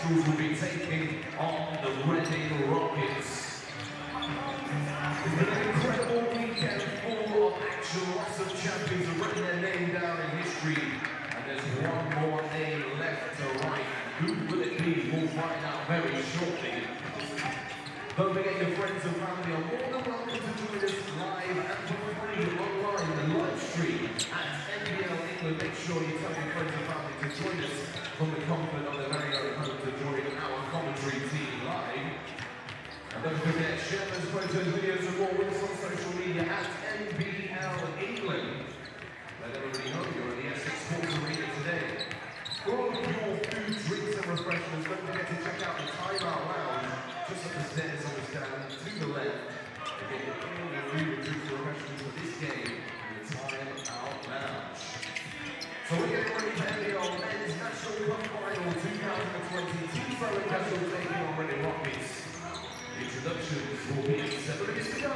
Kestrels will be taking on the Reading Rockets. It's been an incredible weekend full of action, lots of champions have written their name down in history, and there's one more name left to write. Who will it be? We'll find out very shortly. Don't forget your friends and family are more than welcome to join us live and for free online, the live stream at NBL England. Make sure you tell your friends and family to join us from the comfort of their very own home to join our commentary team live. And don't forget, share those photos, videos and more with us on social media at NBL England. Let everybody know you're at the Essex Sports Arena today. For all of your food, drinks and refreshments, don't forget to check out the Time Out Lounge just at the stairs on the stand to the left. Again, all your food, drinks and refreshments for this game in the Time Out Lounge. So we're getting ready for the Men's National Cup Final 2022. Solent Kestrels taking on Reading Rockets. Introductions will be 7 minutes to go.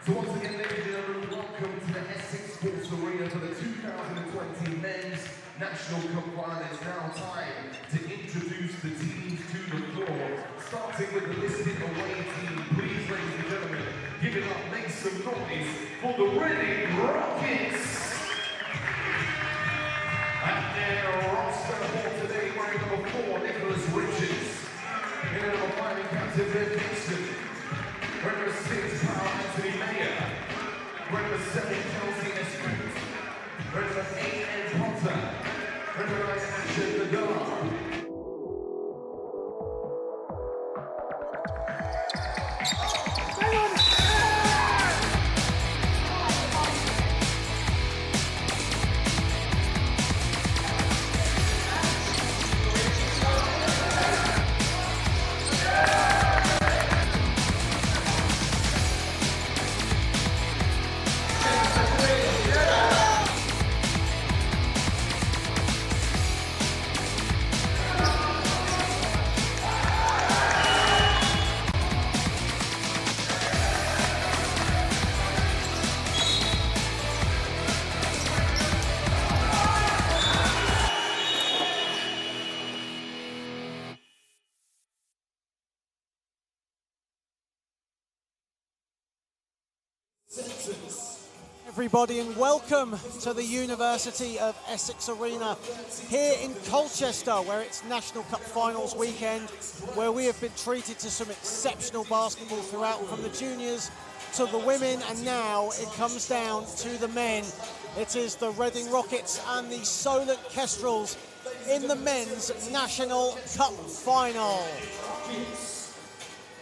So once again, ladies and gentlemen, welcome to the Essex Sports Arena for the 2020 Men's National Cup Final. It's now time to introduce the teams to the floor, starting with the listed away team. Please, ladies and gentlemen, give it up, make some noise for the Reading Rockets. And their roster for today, wearing number 4, Nicholas Richards. In at number 5, captain Ben Dixon. Wearing number 6, Carl Anthony Mayer. Wearing number 7, Kelsey Essex. Wearing number 8, Ed Potter. Wearing number 9, Asher Nagar. Everybody, and welcome to the University of Essex Arena here in Colchester, where it's National Cup Finals weekend, where we have been treated to some exceptional basketball throughout, from the juniors to the women, and now it comes down to the men. It is the Reading Rockets and the Solent Kestrels in the Men's National Cup Final.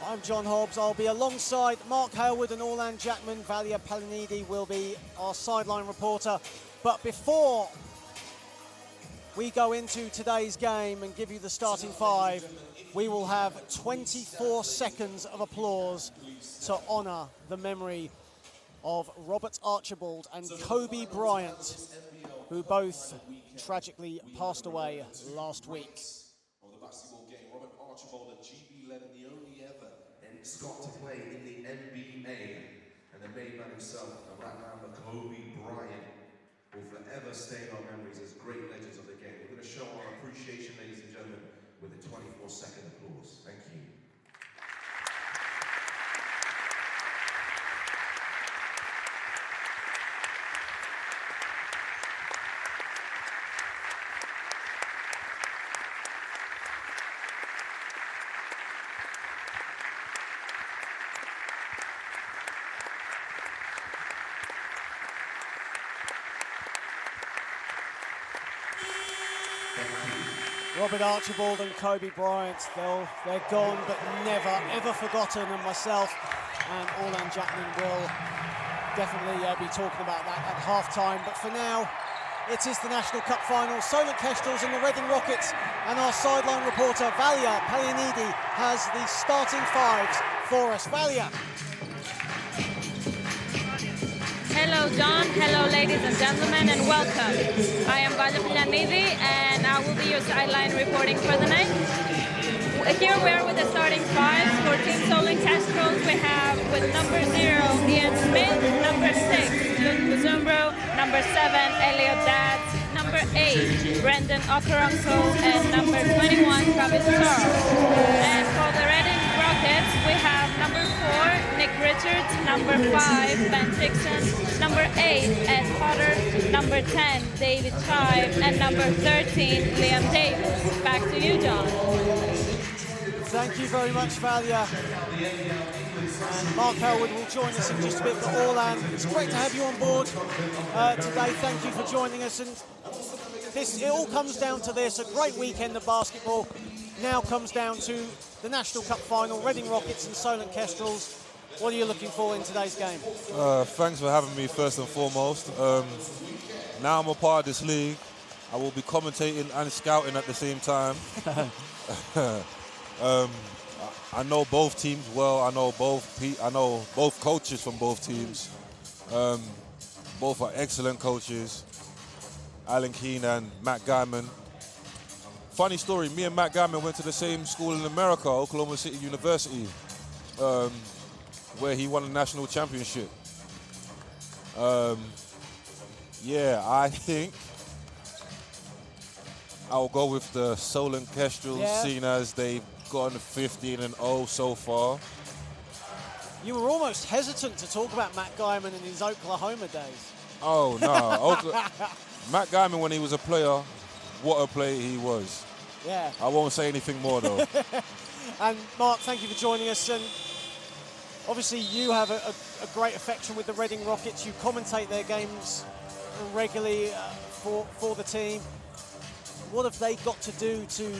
I'm John Hobbs. I'll be alongside Mark Halewood and Orlan Jackman. Valia Pilianidi will be our sideline reporter. But before we go into today's game and give you the starting 5, we will have 24 seconds of applause to honour the memory of Robert Archibald and Kobe Bryant, who both tragically passed away last week. Of the basketball game, Robert Archibald, a GB legend, the only ever Scott to play in the NBA, and the main man himself, the right man, Kobe Bryant, will forever stay in our memories as great legends of the game. We're going to show our appreciation, ladies and gentlemen, with a 24-second applause. Thank you. Robert Archibald and Kobe Bryant, they're gone but never ever forgotten, and myself and Orlan Jackman will definitely be talking about that at half-time. But for now, it is the National Cup Final. Solent Kestrels and the Reading Rockets, and our sideline reporter Valia Pilianidi has the starting 5s for us. Valia. Hello John, hello ladies and gentlemen, and welcome. I am Valia Pilianidi and I will be your sideline reporting for the night. Here we are with the starting 5s for Team Solent Kestrels. We have with number 0, Ian Smith, number 6, Luke Buzumbro, number 7, Elliot Dads, number 8, Brendan Okoronkwo, and number 21, Travis Charles. And for the Reading Rockets, we have number 4, Nick Richards, number 5, Ben Dixon, number 8, Ed Potter, number 10, David Chive, and number 13, Liam Davis. Back to you, John. Thank you very much, Valia. And Mark Halewood will join us in just a bit. But Orlan, it's great to have you on board today. Thank you for joining us. And it all comes down to this: a great weekend of basketball now comes down to the National Cup Final, Reading Rockets and Solent Kestrels. What are you looking for in today's game? Thanks for having me first and foremost. Now I'm a part of this league. I will be commentating and scouting at the same time. I know both teams well. I know both coaches from both teams. Both are excellent coaches, Alan Keane and Matt Guyman. Funny story, me and Matt Guyman went to the same school in America, Oklahoma City University, where he won a national championship. Yeah, I think I'll go with the Solent Kestrels, seeing as they've gotten 15-0 so far. You were almost hesitant to talk about Matt Guyman in his Oklahoma days. Oh, no. Matt Guyman, when he was a player, what a player he was. Yeah. I won't say anything more, though. And Mark, thank you for joining us. And obviously you have a great affection with the Reading Rockets. You commentate their games regularly for the team. What have they got to do to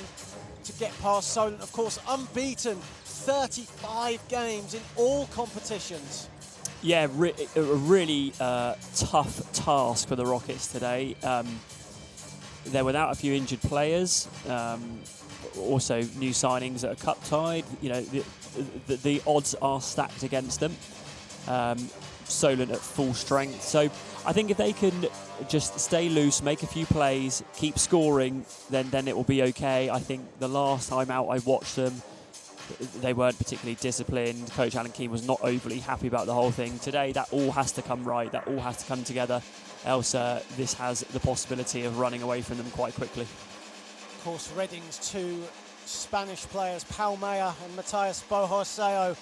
get past Solent? Of course, unbeaten, 35 games in all competitions. Yeah, a really tough task for the Rockets today. They're without a few injured players, also new signings that are cup tied. You know, the odds are stacked against them. Solent at full strength. So I think if they can just stay loose, make a few plays, keep scoring, then it will be okay. I think the last time out I watched them, they weren't particularly disciplined. Coach Alan Keane was not overly happy about the whole thing. Today, that all has to come right. That all has to come together. Else, this has the possibility of running away from them quite quickly. Of course, Reading's two Spanish players, Palmea and Matias Bohorseo,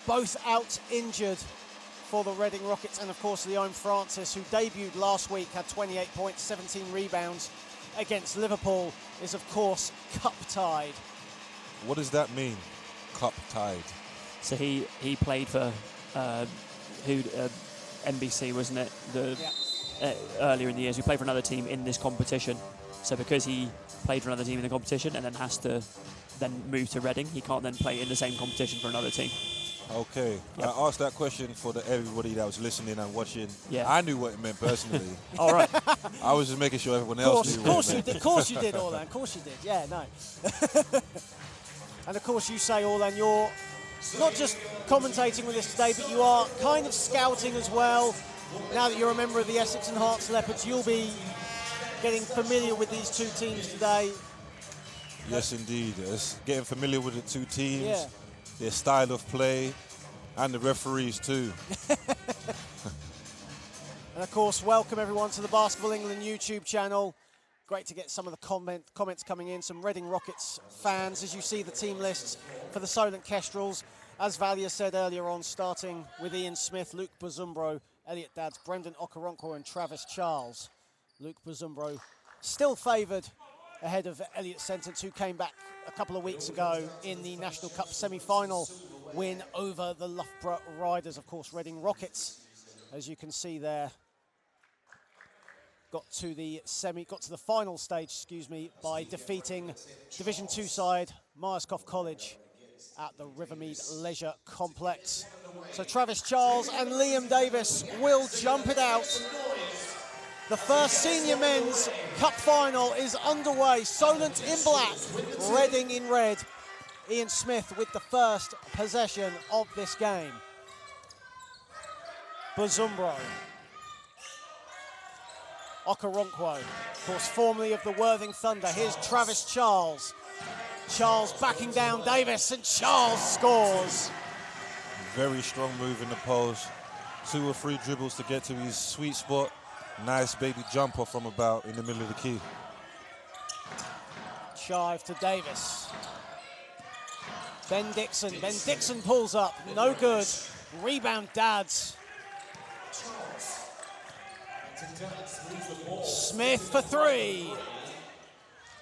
both out injured for the Reading Rockets. And of course, Leon Francis, who debuted last week, had 28 points, 17 rebounds against Liverpool, is of course cup tied. What does that mean, cup tied? So he played for NBC, wasn't it? Earlier in the years, he played for another team in this competition. So because he played for another team in the competition and then has to then move to Reading, he can't then play in the same competition for another team. Okay. Yep. I asked that question for everybody that was listening and watching. Yeah. I knew what it meant personally. All right. I was just making sure everyone else knew what it meant. Of course you did, Orlan. Of course you did. Yeah, no. And of course you say, Orlan, you're not just commentating with us today, but you are kind of scouting as well. Now that you're a member of the Essex and Hearts Leopards, you'll be getting familiar with these two teams today. Yes, indeed. It's getting familiar with the two teams, their style of play, and the referees too. And of course, welcome everyone to the Basketball England YouTube channel. Great to get some of the comments coming in, some Reading Rockets fans. As you see the team lists for the Solent Kestrels, as Valia said earlier on, starting with Ian Smith, Luke Buzumbro, Elliot Dadds, Brendan Okoronkwo and Travis Charles. Luke Buzumbro still favoured ahead of Elliot Sentence, who came back a couple of weeks ago in the National Cup semi-final win over the Loughborough Riders. Of course, Reading Rockets, as you can see there, got to the final stage, by defeating Division 2 side Myerscough College at the Rivermead Leisure Complex. So Travis Charles and Liam Davis will jump it out. The first senior men's cup final is underway. Solent in black, Reading in red. Ian Smith with the first possession of this game. Buzumbro. Okoronkwo, of course, formerly of the Worthing Thunder. Here's Travis Charles. Charles backing down Davis, and Charles scores. Very strong move in the post. 2 or 3 dribbles to get to his sweet spot. Nice baby jumper from about in the middle of the key. Chive to Davis. Ben Dixon pulls up, no good. Rebound Dadds. Smith for 3.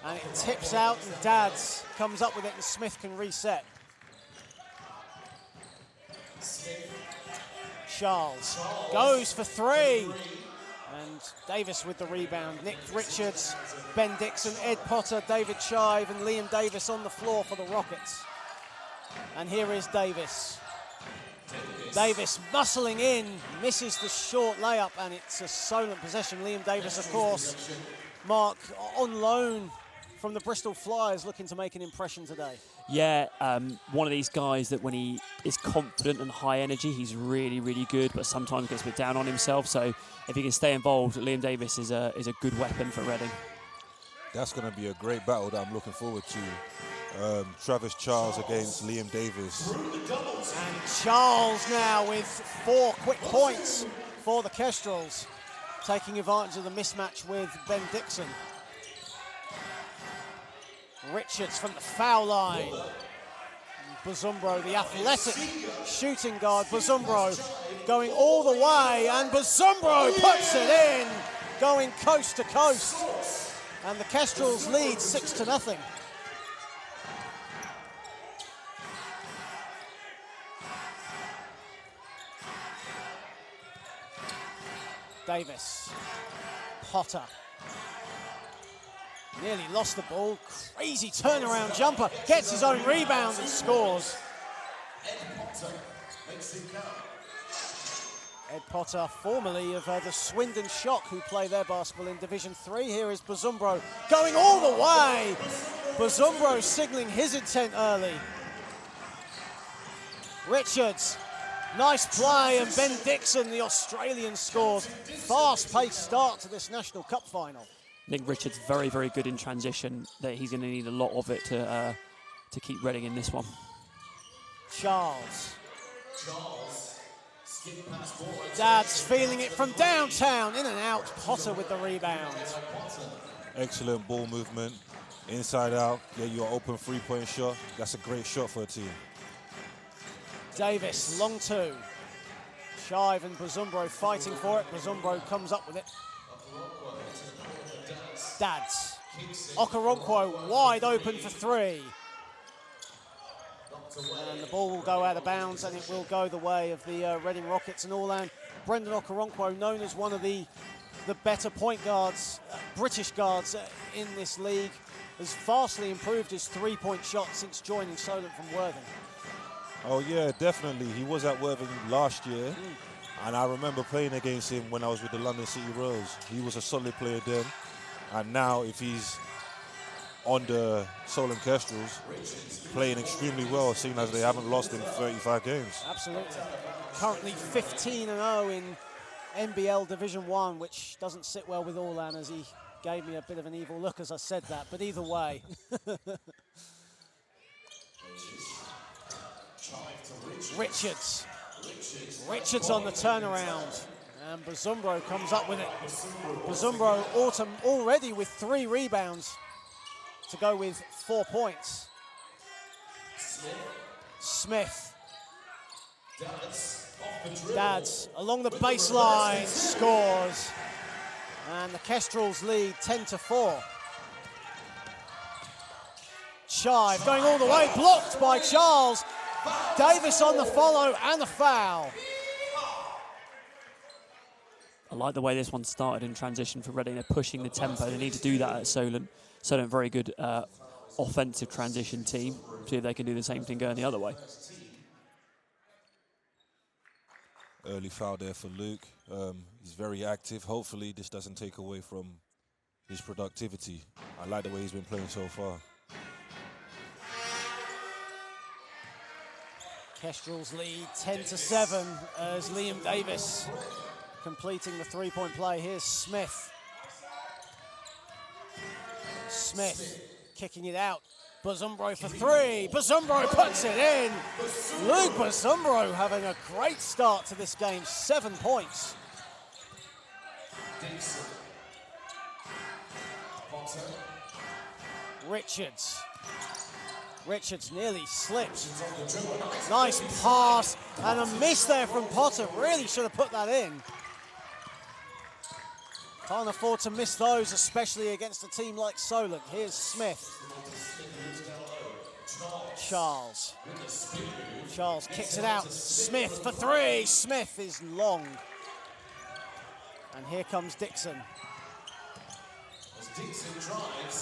And it tips out and Dadds comes up with it and Smith can reset. Charles goes for 3. And Davis with the rebound. Nick Richards, Ben Dixon, Ed Potter, David Chive and Liam Davis on the floor for the Rockets. And here is Davis. Davis bustling in, misses the short layup, and it's a Solent possession. Liam Davis, of course, Mark, on loan from the Bristol Flyers, looking to make an impression today. Yeah, one of these guys that when he is confident and high energy, he's really, really good, but sometimes gets a bit down on himself. So if he can stay involved, Liam Davis is a good weapon for Reading. That's going to be a great battle that I'm looking forward to. Travis Charles against Liam Davis. And Charles now with 4 quick points for the Kestrels, taking advantage of the mismatch with Ben Dixon. Richards from the foul line. Bazumbro, the athletic shooting guard. Bazumbro going all the way, and Bazumbro puts it in, going coast to coast. And the Kestrels lead 6-0. Davis, Potter, nearly lost the ball, crazy turnaround jumper, gets his own rebound and scores. Ed Potter, formerly of the Swindon Shock, who play their basketball in Division 3. Here is Bazumbro going all the way. Bazumbro signalling his intent early. Richards, nice play, and Ben Dixon, the Australian, scores. Fast-paced start to this National Cup final. Nick Richards very, very good in transition. That he's going to need a lot of it to keep Reading in this one. Charles. Dad's feeling it from downtown, in and out. Potter with the rebound. Excellent ball movement, inside out. Get your open three-point shot. That's a great shot for a team. Davis, long two. Shive and Bazumbro fighting for it. Bazumbro comes up with it. Dads. Okoronkwo wide open for three. And the ball will go out of bounds, and it will go the way of the Reading Rockets and Orland. Brendan Okoronkwo, known as one of the better point guards, British guards in this league, has vastly improved his three-point shot since joining Solent from Worthing. Oh yeah, definitely. He was at Worthing last year, and I remember playing against him when I was with the London City Royals. He was a solid player then, and now if he's on the Solent Kestrels, playing extremely well, seeing as they haven't lost in 35 games. Absolutely. Currently 15-0 in NBL Division 1, which doesn't sit well with Orlan, as he gave me a bit of an evil look as I said that, but either way. Richards on the turnaround, and Bazumbro comes up with it. Bazumbro already with 3 rebounds to go with 4 points. Smith. Dads along the baseline scores, and the Kestrels lead 10-4. Shive going all the way, blocked by Charles. Davis on the follow and the foul. I like the way this one started in transition for Reading. They're pushing the tempo. They need to do that at Solent. Solent, very good offensive transition team. See if they can do the same thing going the other way. Early foul there for Luke. He's very active. Hopefully this doesn't take away from his productivity. I like the way he's been playing so far. Kestrels lead 10-7 as Liam Davis completing the three-point play. Here's Smith. Smith kicking it out. Bazumbro for 3. Bazumbro puts it in. Luke Bazumbro having a great start to this game. 7 points. Richards nearly slipped. Nice pass and a miss there from Potter. Really should have put that in. Can't afford to miss those, especially against a team like Solent. Here's Smith. Charles kicks it out. Smith for 3. Smith is long. And here comes Dixon.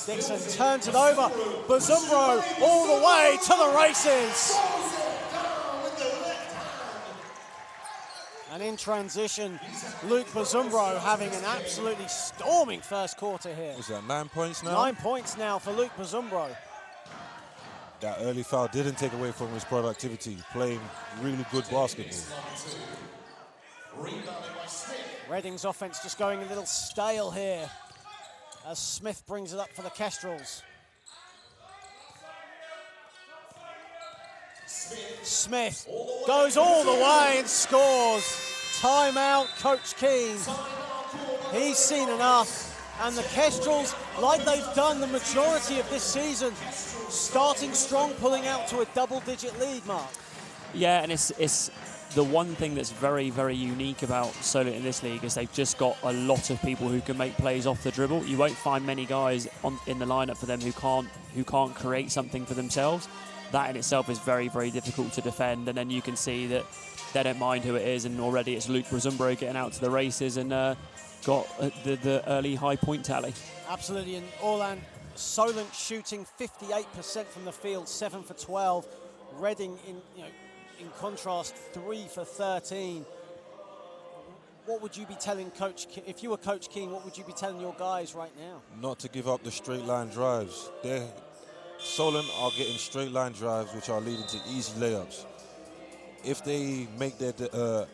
Dixon turns it over. Bazumbro all the way to the races. And in transition, Luke Bazumbro having an absolutely storming first quarter here. Was that 9 points now? 9 points now for Luke Bazumbro. That early foul didn't take away from his productivity, playing really good basketball. Reading's offense just going a little stale here as Smith brings it up for the Kestrels. Smith goes all the way and scores. Timeout, Coach Keane. He's seen enough. And the Kestrels, like they've done the majority of this season, starting strong, pulling out to a double-digit lead, Mark. Yeah, and it's the one thing that's very, very unique about Solent in this league is they've just got a lot of people who can make plays off the dribble. You won't find many guys in the lineup for them who can't create something for themselves. That in itself is very, very difficult to defend. And then you can see that they don't mind who it is, and already it's Luke Brazumbro getting out to the races and got the early high point tally. Absolutely, and Orland, Solent shooting 58% from the field, 7 for 12. Reading, in contrast, 3 for 13. What would you be telling Coach, if you were Coach Keane, what would you be telling your guys right now? Not to give up the straight line drives. Solent are getting straight line drives, which are leading to easy layups. If they make the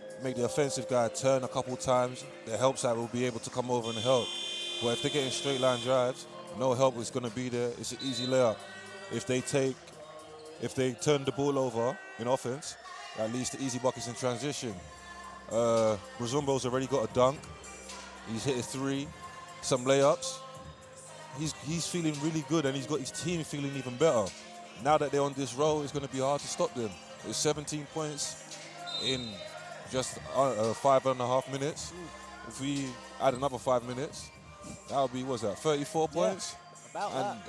offensive guy turn a couple times, the help side will be able to come over and help. But if they're getting straight line drives, no help is going to be there. It's an easy layup. If they turn the ball over in offense, that leads to easy buckets in transition. Brazumbro's already got a dunk. He's hit a 3, some layups. He's feeling really good, and he's got his team feeling even better. Now that they're on this roll, it's going to be hard to stop them. It's 17 points in just 5.5 minutes. If we add another 5 minutes, that would be, 34 points? About and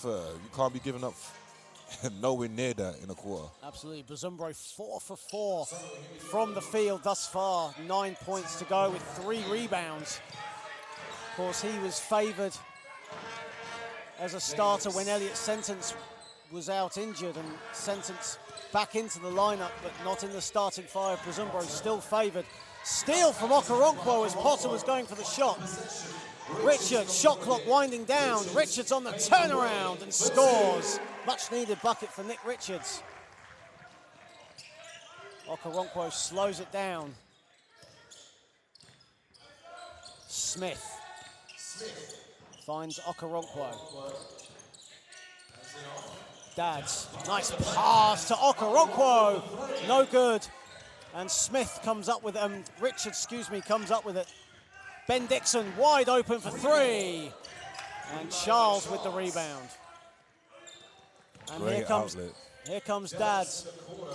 you can't be giving up nowhere near that in a quarter. Absolutely. Brazumbro 4 for 4 from the field thus far. 9 points to go with 3 rebounds. Of course, he was favoured as a starter when Elliot Sentence was out injured, and Sentence back into the lineup, but not in the starting 5. Brazumbro still favoured. Steal from Okoronkwo as Potter was going for the shot. Richards, shot clock winding down. Richards on the turnaround and scores. Much needed bucket for Nick Richards. Okoronkwo slows it down. Smith finds Okoronkwo. Dads, nice pass to Okoronkwo. No good. And Smith comes up with it. Richards, comes up with it. Ben Dixon wide open for 3. And Charles with the rebound. And here comes Dads.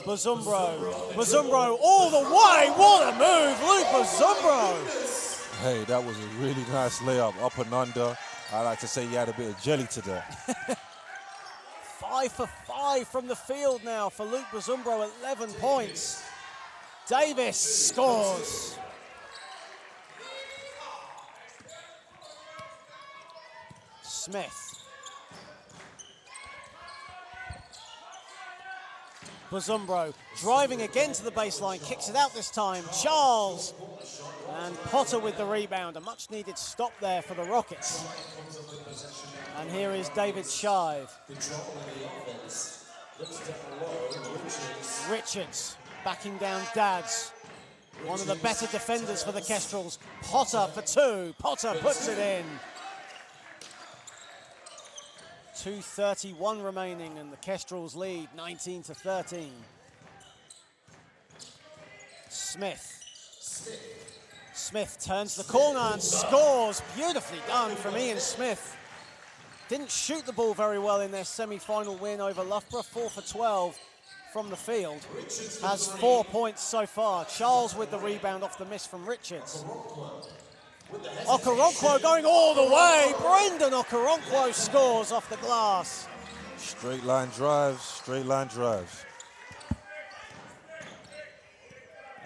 Brazumbro all the way. What a move, Luke Brazumbro. Hey, that was a really nice layup, up and under. I like to say he had a bit of jelly today. 5 for 5 from the field now for Luke Brazumbro, 11 points. Davis scores. Smith. Brazumbro driving again to the baseline, kicks it out this time. Charles. And Potter with the rebound. A much needed stop there for the Rockets. And here is David Shive. Richards backing down Dads. One of the better defenders for the Kestrels. Potter for 2. Potter puts it in. 2:31 remaining, and the Kestrels lead 19 to 13. Smith turns the corner and scores. Beautifully done from Ian Smith. Didn't shoot the ball very well in their semi-final win over Loughborough. 4 for 12 from the field. Has 4 points so far. Charles with the rebound off the miss from Richards. Okoronkwo going all the way. Brendan Okoronkwo scores off the glass. Straight line drives.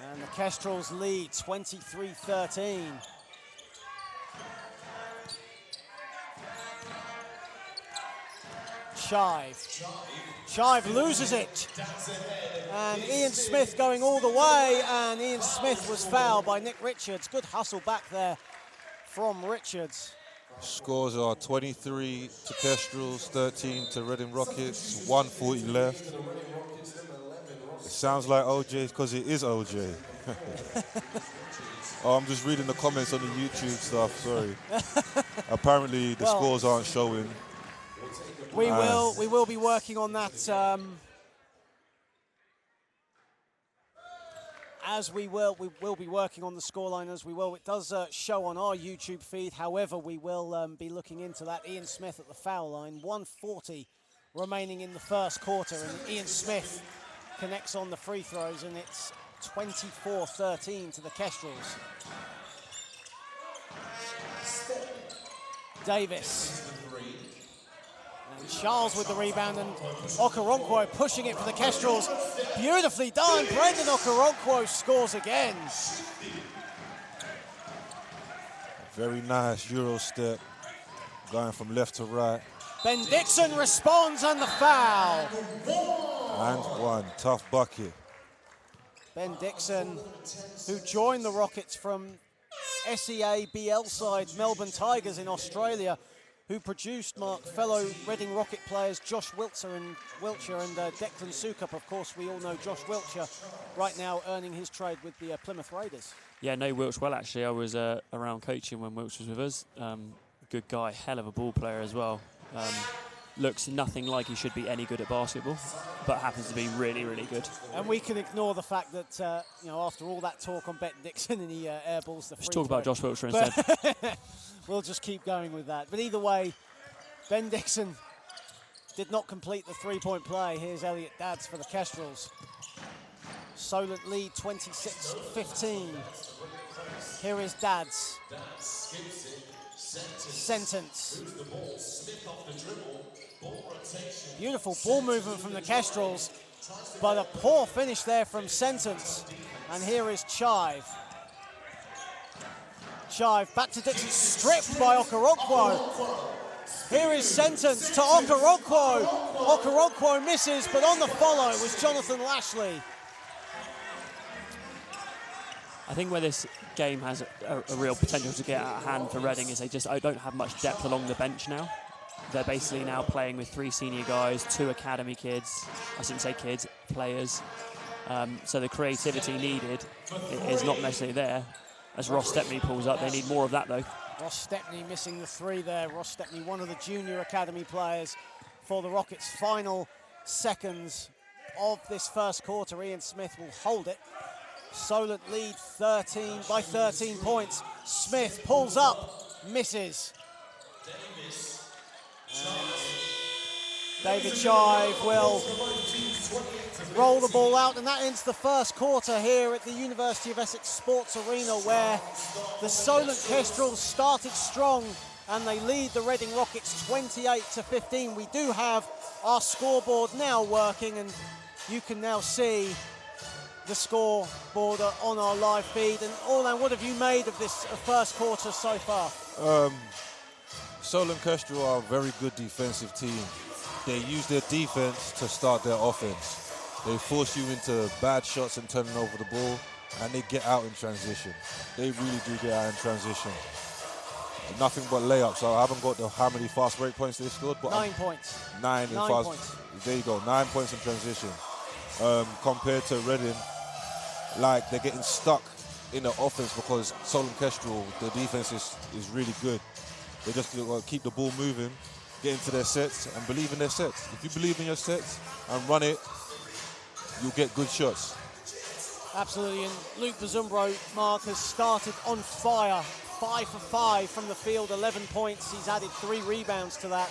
And the Kestrels lead 23-13. Shive loses it. And Ian Smith going all the way, and Ian Smith was fouled by Nick Richards. Good hustle back there from Richards. Scores are 23 to Kestrels, 13 to Reading Rockets, 1:40 left. It sounds like OJ because it is OJ. Oh, I'm just reading the comments on the YouTube stuff, sorry. Apparently the scores aren't showing. We will be working on that as we will be working on the scoreline as we will. It does show on our YouTube feed. However, we will be looking into that. Ian Smith at the foul line. 1:40 remaining in the first quarter, and Ian Smith connects on the free throws, and it's 24-13 to the Kestrels. Davis. And Charles with the rebound, and Okoronkwo pushing it for the Kestrels. Beautifully done. Brendan Okoronkwo scores again. Very nice Euro step, going from left to right. Ben Dixon responds, and the foul. And one, tough bucket. Ben Dixon, who joined the Rockets from SEA BL side Melbourne Tigers in Australia, who produced fellow Reading Rocket players Josh Wiltshire and Declan Sukup. Of course, we all know Josh Wiltshire right now earning his trade with the Plymouth Raiders. Yeah, know Wiltsh well, actually. I was around coaching when Wiltsh was with us. Good guy, hell of a ball player as well. Looks nothing like he should be any good at basketball, but happens to be really, really good. And we can ignore the fact that, after all that talk on Ben Dixon and he airballs the free Let's talk throw. about Josh Wiltshire instead. We'll just keep going with that. But either way, Ben Dixon did not complete the three-point play. Here's Elliot Dadds for the Kestrels. Solent lead 26-15. Here is Dadds. Sentence. Beautiful ball movement from the Kestrels, but a poor finish there from Sentence. And here is Chive. Chive back to Dixon, stripped by Okoronkwo. Here is Sentence to Okoronkwo. Okoronkwo misses, but on the follow was Jonathan Lashley. I think where this game has a real potential to get out of hand for Reading is they just don't have much depth along the bench now. They're basically now playing with 3 senior guys, 2 academy kids. I shouldn't say kids, players. So the creativity needed is not necessarily there. As Ross Stepney pulls up, they need more of that though. Ross Stepney missing the 3 there. Ross Stepney, one of the junior academy players for the Rockets. Final seconds of this first quarter. Ian Smith will hold it. Solent lead 13 points. Smith pulls up, misses. And David Chive will roll the ball out, and that ends the first quarter here at the University of Essex Sports Arena, where the Solent Kestrels started strong and they lead the Reading Rockets 28-15. We do have our scoreboard now working, and you can now see the scoreboard on our live feed. And Orlan, what have you made of this first quarter so far? Solent Kestrels are a very good defensive team. They use their defense to start their offense. They force you into bad shots and turning over the ball, and they get out in transition. They really do get out in transition. Nothing but layups. So I haven't got how many fast break points they scored, but 9 points. 9 in fast. Points. There you go, 9 points in transition. Compared to Reading, like they're getting stuck in the offense because Solent Kestrels, the defense is really good. They just keep the ball moving, get into their sets, and believe in their sets. If you believe in your sets and run it, you'll get good shots. Absolutely, and Luke Bazumbro, Mark, has started on fire. 5 for 5 from the field, 11 points. He's added 3 rebounds to that.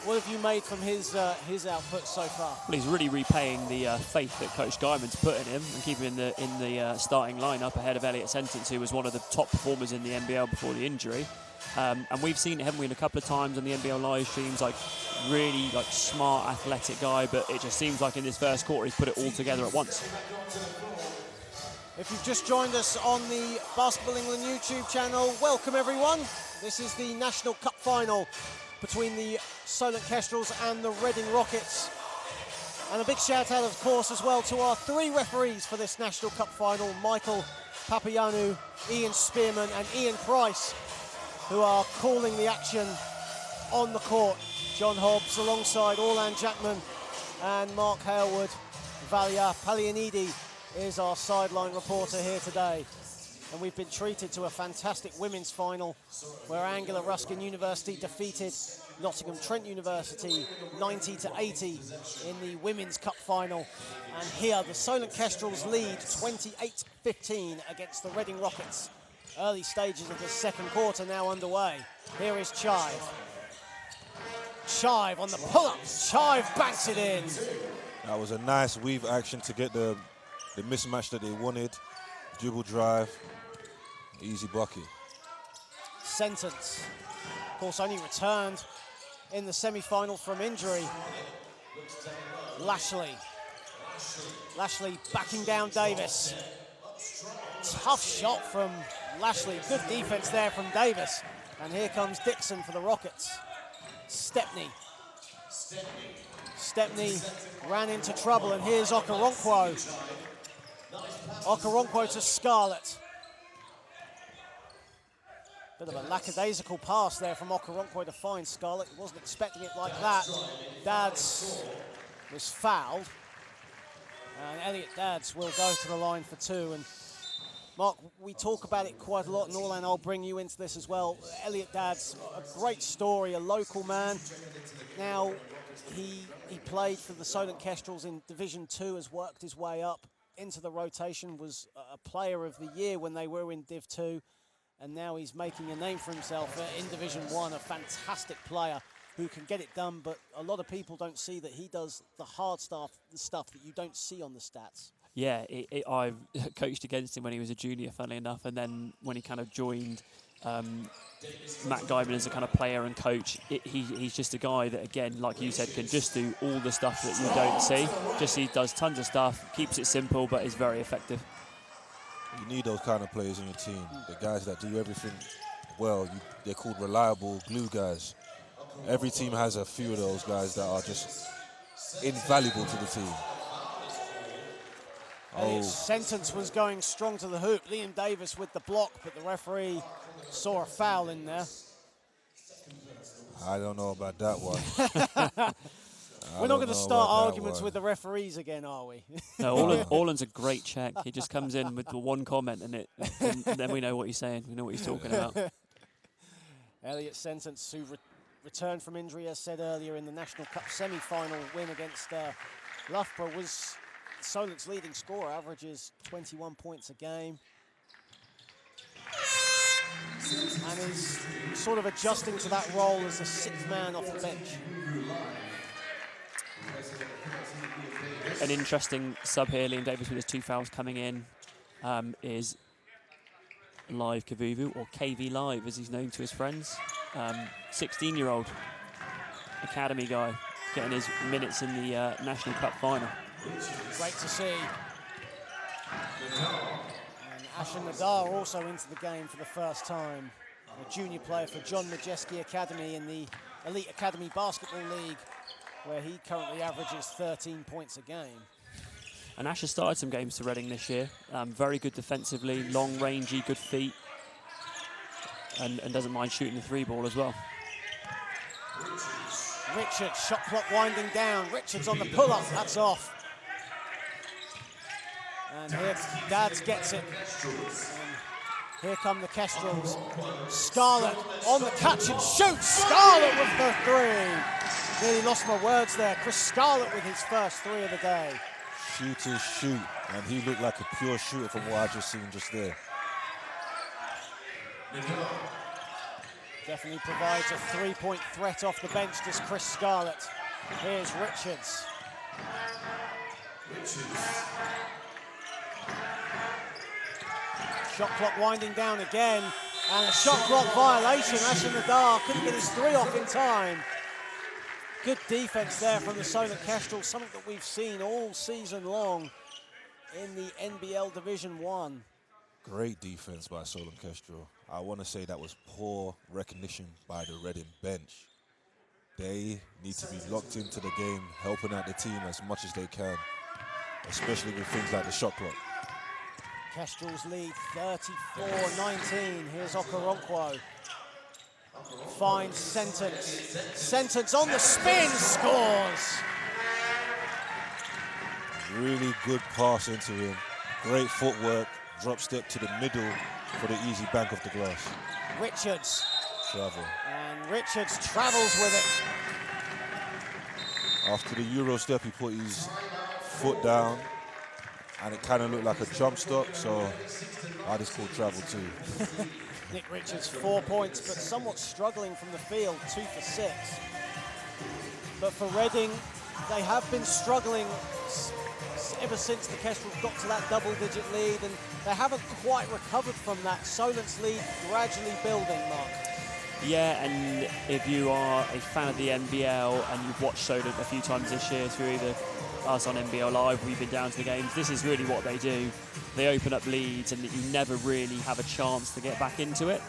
What have you made from his output so far? Well, he's really repaying the faith that Coach Guyman's put in him and keeping him in the starting lineup ahead of Elliot Sentence, who was one of the top performers in the NBL before the injury. And we've seen it, haven't we, a couple of times on the NBL live streams, really smart, athletic guy, but it just seems like in this first quarter he's put it all together at once. If you've just joined us on the Basketball England YouTube channel, welcome everyone. This is the National Cup final between the Solent Kestrels and the Reading Rockets. And a big shout out, of course, as well to our 3 referees for this National Cup final, Michael Papayannou, Ian Spearman and Ian Price, who are calling the action on the court. John Hobbs alongside Orlan Jackman and Mark Halewood. Valia Pilianidi is our sideline reporter here today. And we've been treated to a fantastic women's final where Angela Ruskin University defeated Nottingham Trent University 90-80 in the Women's Cup final. And here the Solent Kestrels lead 28-15 against the Reading Rockets. Early stages of the second quarter now underway. Here is Chive. Chive on the pull-up. Chive banks it in. That was a nice weave action to get the mismatch that they wanted. Dribble drive, easy bucket. Sentence, of course, only returned in the semi-final from injury. Lashley backing down Davis. Tough shot from Lashley. Good defense there from Davis. And here comes Dixon for the Rockets. Stepney ran into trouble, and here's Okoronkwo. Okoronkwo to Scarlett. Bit of a lackadaisical pass there from Okoronkwo to find Scarlett. He wasn't expecting it like that. Dads was fouled. And Elliot Dads will go to the line for two. And Mark, we talk about it quite a lot, and Orlan, I'll bring you into this as well. Elliot Dads, a great story, a local man. Now, he played for the Solent Kestrels in Division 2, has worked his way up into the rotation, was a player of the year when they were in Div 2, and now he's making a name for himself in Division 1, a fantastic player who can get it done, but a lot of people don't see that he does the hard stuff, the stuff that you don't see on the stats. Yeah, I've coached against him when he was a junior, funnily enough, and then when he kind of joined Matt Guyman as a kind of player and coach, he's just a guy that, again, like you said, can just do all the stuff that you don't see. He does tons of stuff, keeps it simple, but is very effective. You need those kind of players in your team. The guys that do everything well, they're called reliable glue guys. Every team has a few of those guys that are just invaluable to the team. His sentence was going strong to the hoop. Liam Davis with the block, but the referee saw a foul in there. I don't know about that one. We're not going to start arguments with the referees again, are we? No, Orlan's a great check. He just comes in with the one comment, and then we know what he's saying. We know what he's talking about. Elliot Sentence, who returned from injury, as said earlier, in the National Cup semi-final win against Loughborough, was Solent's leading scorer, averages 21 points a game. And is sort of adjusting to that role as the sixth man off the bench. An interesting sub here, Liam Davis with his 2 fouls coming in, is Live Kavuvu, or KV Live as he's known to his friends. 16-year-old academy guy getting his minutes in the National Cup final. Great to see. And Ashen Nadar also into the game for the first time. A junior player for John Majeski Academy in the Elite Academy Basketball League, where he currently averages 13 points a game. And Ash has started some games for Reading this year. Very good defensively, long, rangy, good feet, and doesn't mind shooting the 3-ball as well. Richards, shot clock winding down. Richards on the pull-up, that's off. And here Dads gets it. And here come the Kestrels. Scarlett on the catch and shoots. Scarlett with the 3. Nearly lost my words there. Chris Scarlett with his first 3 of the day. Shooters shoot, and he looked like a pure shooter from what I just seen just there. Definitely provides a 3-point threat off the bench, does Chris Scarlett. Here's Richards. Shot clock winding down again, and a shot clock violation. Ashen Nadar couldn't get his 3 off in time. Good defense there from the Solent Kestrels, something that we've seen all season long in the NBL Division 1. Great defense by Solent Kestrel. I want to say that was poor recognition by the Reading bench. They need to be locked into the game, helping out the team as much as they can, especially with things like the shot clock. Kestrels lead 34-19. Here's Okoronkwo. Finds Sentence. Sentence on the spin, scores! Really good pass into him. Great footwork, drop step to the middle for the easy bank of the glass. Richards travel. And Richards travels with it. After the Euro step, he put his foot down, and it kind of looked like a jump stop, so I just called travel too. Nick Richards, 4 points, but somewhat struggling from the field, 2 for 6. But for Reading, they have been struggling ever since the Kestrels got to that double-digit lead, and they haven't quite recovered from that. Solent's lead gradually building, Mark. Yeah, and if you are a fan of the NBL and you've watched Solent a few times this year through either us on NBL Live, we've been down to the games, this is really what they do. They open up leads and you never really have a chance to get back into it.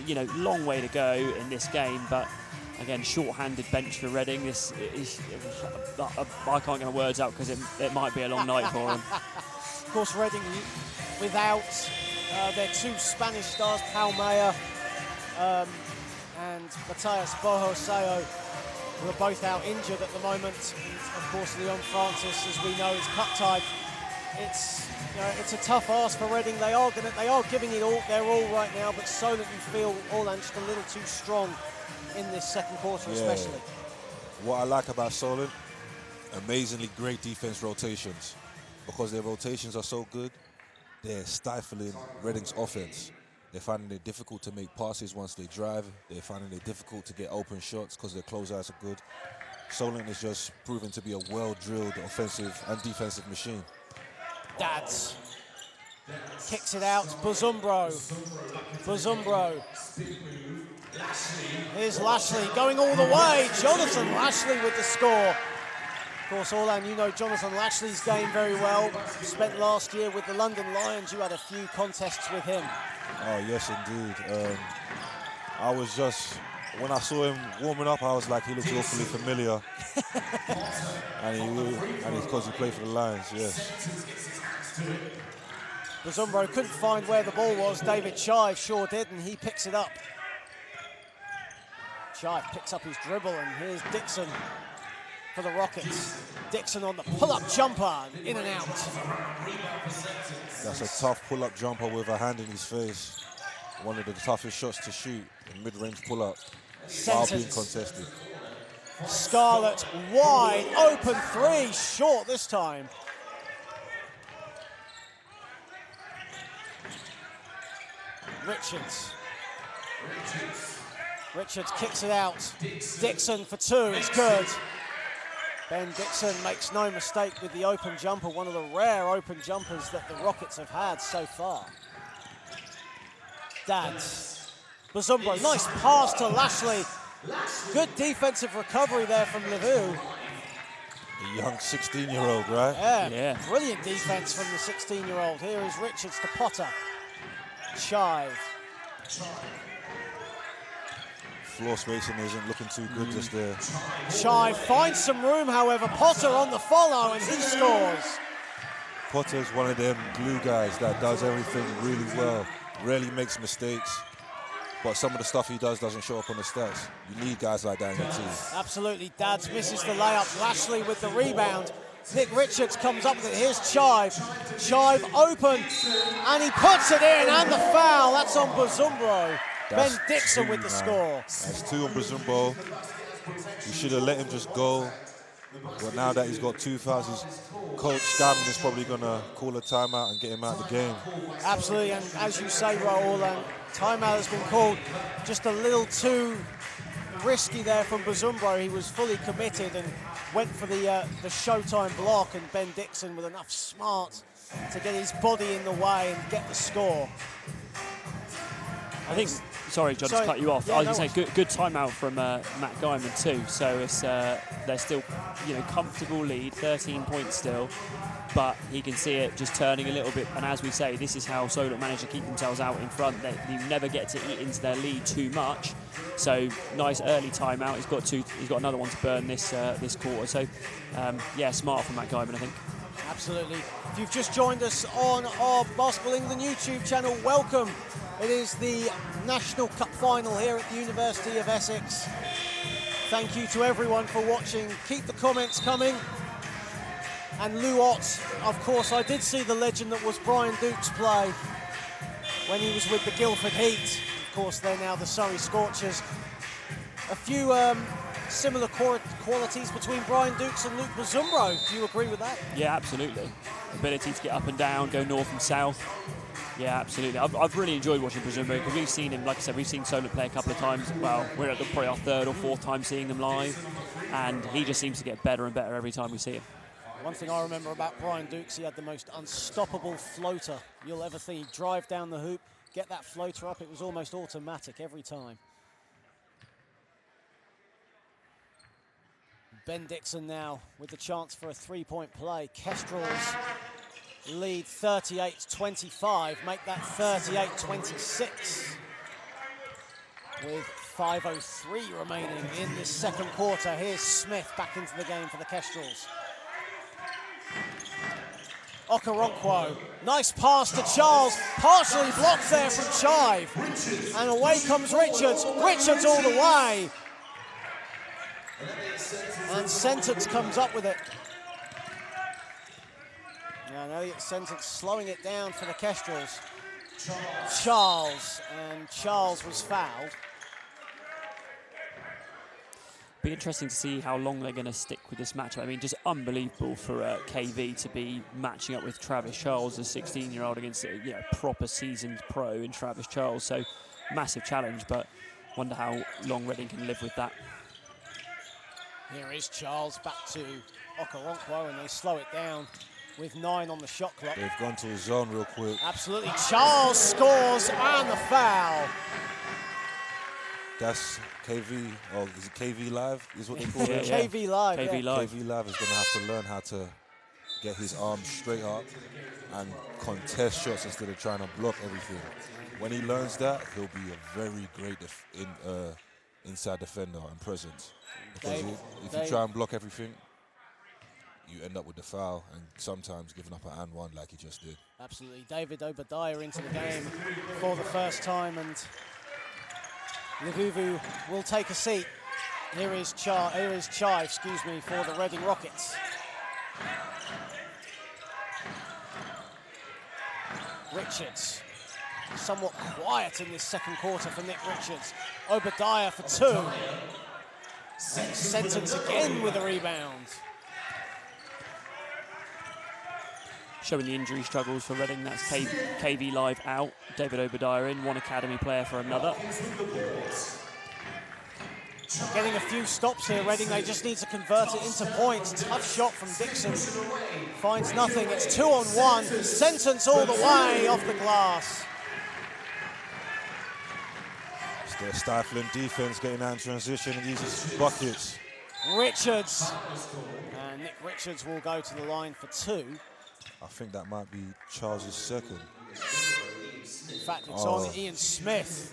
You know, long way to go in this game, but again, short-handed bench for Reading. This is, I can't get my words out because it might be a long night for them. Of course, Reading without their 2 Spanish stars, Palmea and Matthias Bohoseo, who are both out injured at the moment. And of course, Leon Francis, as we know, is cut-tied. It's a tough ask for Reading. They are giving it all their all right now, but Solent, you feel, Orland just a little too strong in this second quarter, especially. What I like about Solent, amazingly great defense rotations. Because their rotations are so good, they're stifling Reading's offense. They're finding it difficult to make passes once they drive. They're finding it difficult to get open shots because their closeouts are good. Solent is just proven to be a well-drilled offensive and defensive machine. Dads kicks it out, Buzumbro. Here's Lashley going all the way. Jonathan Lashley with the score. Of course, Orland, you know Jonathan Lashley's game very well. Spent last year with the London Lions. You had a few contests with him. Oh, yes, indeed. I was just, when I saw him warming up, I was like, he looks awfully familiar. and it's because he played for the Lions, yes. Buzumbro couldn't find where the ball was. David Chive sure did, and he picks it up. Chive picks up his dribble, and here's Dixon for the Rockets. Dixon on the pull-up jumper, in and out. That's a tough pull-up jumper with a hand in his face. One of the toughest shots to shoot, a mid-range pull-up, while being contested. Scarlett wide open 3, short this time. Richards kicks it out. Dixon for 2, it's good. Ben Dixon makes no mistake with the open jumper, one of the rare open jumpers that the Rockets have had so far. Dads. Buzumbro, nice pass to Lashley. Good defensive recovery there from Levu. A young 16-year-old, right? Yeah, brilliant defense from the 16-year-old. Here is Richards to Potter. Chive. Floor spacing isn't looking too good just there. Chive finds some room, however. Potter on the follow, and he scores. Potter's one of them glue guys that does everything really well. Rarely makes mistakes, but some of the stuff he does doesn't show up on the stats. You need guys like that in your team. Absolutely. Dads misses the layup. Lashley with the rebound. Nick Richards comes up with it. Here's Chive. Chive open, and he puts it in, and the foul. That's on Buzumbro. Ben Dixon with the score. That's 2 on Buzumbro. You should have let him just go. But now that he's got 2 fouls, his coach, Scarman, is probably going to call a timeout and get him out of the game. Absolutely, and as you say, Raul, timeout has been called. Just a little too risky there from Buzumbro. He was fully committed and went for the Showtime block, and Ben Dixon with enough smart to get his body in the way and get the score. I think, sorry, John, just cut you off. I was going to say, good timeout from Matt Guyman too. So it's they're still, comfortable lead, 13 points still, but he can see it just turning a little bit. And as we say, this is how Solent manage to keep themselves out in front. You never get to eat into their lead too much. So nice early timeout. He's got another one to burn this quarter. So yeah, smart from Matt Guyman, I think. Absolutely. If you've just joined us on our Basketball England YouTube channel, welcome. It is the National Cup final here at the University of Essex. Thank you to everyone for watching. Keep the comments coming. And Lou Ott, of course, I did see the legend that was Brian Dukes play when he was with the Guildford Heat. Of course, they're now the Surrey Scorchers. A few similar qualities between Brian Dukes and Luke Bazumbro. Do you agree with that? Yeah, absolutely. Ability to get up and down, go north and south. Yeah, absolutely. I've really enjoyed watching Bazumbro because we've seen him, like I said, we've seen Solent play a couple of times. Well, we're at probably our third or fourth time seeing them live, and he just seems to get better and better every time we see him. One thing I remember about Brian Dukes, he had the most unstoppable floater you'll ever see. He'd drive down the hoop, get that floater up, it was almost automatic every time. Ben Dixon now with the chance for a three-point play. Kestrels lead 38-25, make that 38-26 with 5:03 remaining in this second quarter. Here's Smith back into the game for the Kestrels. Okoronkwo, nice pass to Charles, partially blocked there from Chive. And away comes Richards, Richards all the way. And Sentence comes up with it. Now Elliot Sentence slowing it down for the Kestrels. Charles, and Charles was fouled. Be interesting to see how long they're going to stick with this matchup. I mean, just unbelievable for KV to be matching up with Travis Charles, a 16-year-old, against a proper seasoned pro in Travis Charles. So massive challenge, but wonder how long Reading can live with that. Here is Charles back to Okoronkwo, and they slow it down with 9 on the shot clock. They've gone to a zone real quick. Absolutely, Charles scores and the foul. That's KV, or is it KV Live, is what they call it? Yeah. KV Live, KV Live. KV Live is going to have to learn how to get his arms straight up and contest shots instead of trying to block everything. When he learns that, he'll be a very great inside defender and presence. Because if you try and block everything, you end up with the foul and sometimes giving up an and one like he just did. Absolutely. David Obadiah into the game for the first time, and Livuvu will take a seat. Here is Chai, for the Reading Rockets. Richards, somewhat quiet in this second quarter for Nick Richards. Obadiah for 2. Sentence again with a rebound. Showing the injury struggles for Reading. That's KV Live out, David Obadiah in, one academy player for another. Getting a few stops here, Reading. They just need to convert it into points. Tough shot from Dixon. Finds nothing. It's 2-on-1. Sentence all the way off the glass. It's their stifling defense getting out in transition and uses buckets. Richards. And Nick Richards will go to the line for 2. I think that might be Charles's second. In fact, it's on Ian Smith.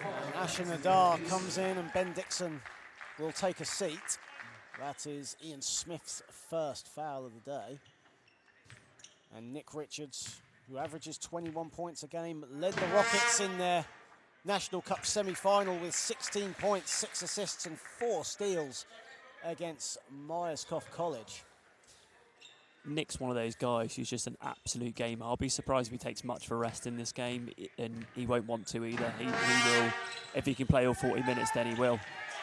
And Asher Nadar comes in, and Ben Dixon will take a seat. That is Ian Smith's first foul of the day. And Nick Richards, who averages 21 points a game, led the Rockets in their National Cup semi-final with 16 points, 6 assists and 4 steals against Myerscough College. Nick's one of those guys who's just an absolute gamer. I'll be surprised if he takes much of a rest in this game, and he won't want to either. He will, if he can play all 40 minutes, then he will.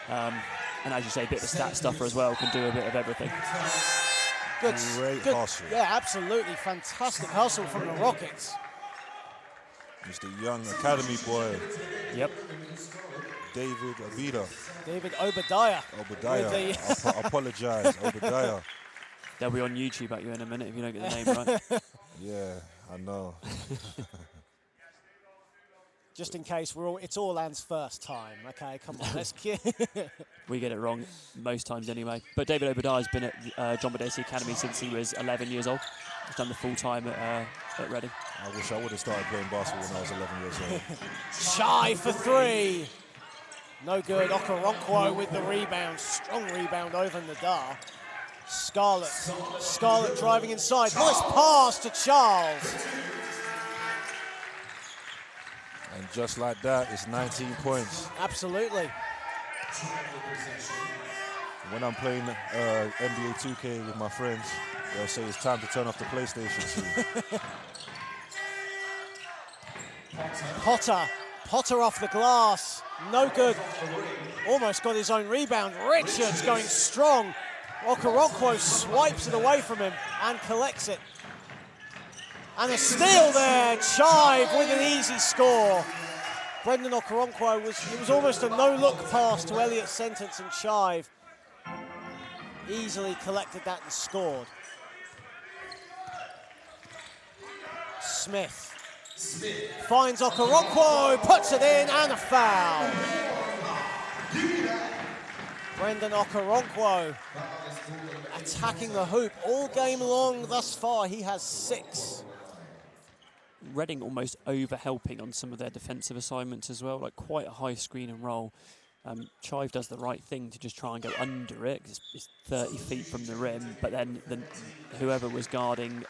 And as you say, a bit of a stat stuffer as well, can do a bit of everything. Good hustle. Yeah, absolutely fantastic hustle from the Rockets. He's the young academy boy. Yep. David Obadiah. I apologize, Obadiah. They'll be on YouTube at you in a minute if you don't get the name right. Yeah, I know. Just in case, it's Orland's first time. Okay, come on, let's We get it wrong most times anyway. But David Obadiah's been at John Badesi Academy since he was 11 years old. He's done the full time at Reading. I wish I would have started playing basketball when I was 11 years old. Shy for 3. No good. Okoronkwo with the rebound. Strong rebound over Nadar. Scarlett driving inside. Nice pass to Charles. And just like that, it's 19 points. Absolutely. When I'm playing NBA 2K with my friends, they'll say it's time to turn off the PlayStation soon. Potter off the glass, no good. Almost got his own rebound. Richards going strong. Okoronkwo swipes it away from him and collects it. And a steal there, Chive with an easy score. Brendan Okoronkwo it was almost a no-look pass to Elliot Sentence, and Chive easily collected that and scored. Smith finds Okoronkwo, puts it in, and a foul. Brendan Okoronkwo attacking the hoop all game long thus far. He has 6. Reading almost over-helping on some of their defensive assignments as well, like quite a high screen and roll. Chive does the right thing to just try and go under it, 'cause it's 30 feet from the rim, but then whoever was guarding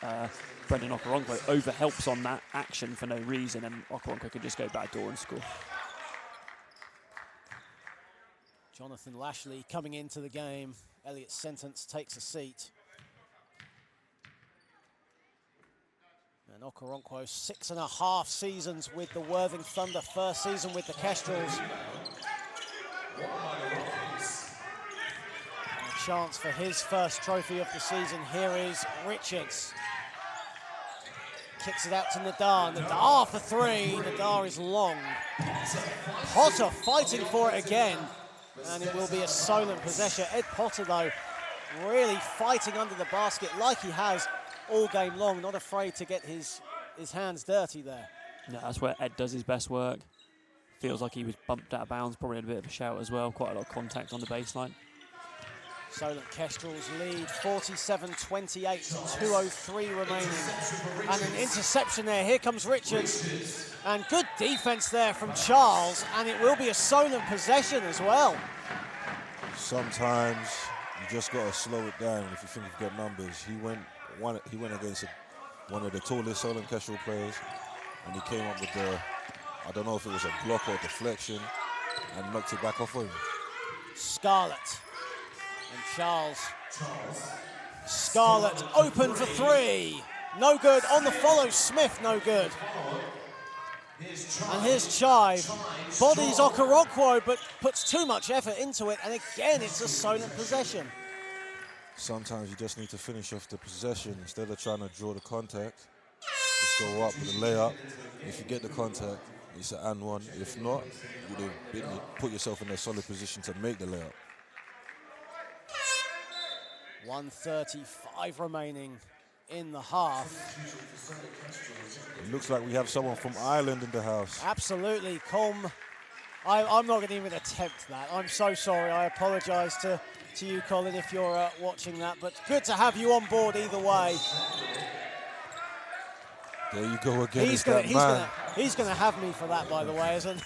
Brendan Okoronkwo over-helps on that action for no reason, and Okoronkwo could just go backdoor and score. Jonathan Lashley coming into the game. Elliot Sentence takes a seat. And Okoronkwo, 6.5 seasons with the Worthing Thunder, first season with the Kestrels. And a chance for his first trophy of the season. Here is Richards. Kicks it out to Nadar. Nadar for 3. Nadar is long. Potter fighting for it again. And it will be a Solent possession. Ed Potter, though, really fighting under the basket like he has all game long, not afraid to get his hands dirty there. Yeah, that's where Ed does his best work. Feels like he was bumped out of bounds, probably had a bit of a shout as well. Quite a lot of contact on the baseline. Solent Kestrels lead 47-28, 2:03 remaining. And an interception there. Here comes Richards. And good defense there from Charles. And it will be a Solent possession as well. Sometimes you just got to slow it down if you think you've got numbers. He went against one of the tallest Solent Kestrel players, and he came up with the, I don't know if it was a block or deflection, and knocked it back off him. Scarlett and Charles. Scarlett open for 3. No good. On the follow, Smith, no good. And here's Chive. Bodies Okoronkwo, but puts too much effort into it, and again, it's a Solent possession. Sometimes you just need to finish off the possession instead of trying to draw the contact. Just go up with a layup. If you get the contact, it's an and one. If not, you put yourself in a solid position to make the layup. 1:35 remaining in the half. It looks like we have someone from Ireland in the house. Absolutely, I'm not going to even attempt that. I'm so sorry. I apologise to you, Colin, if you're watching that. But good to have you on board either way. There you go again. He's going to have me for that, by the way. As an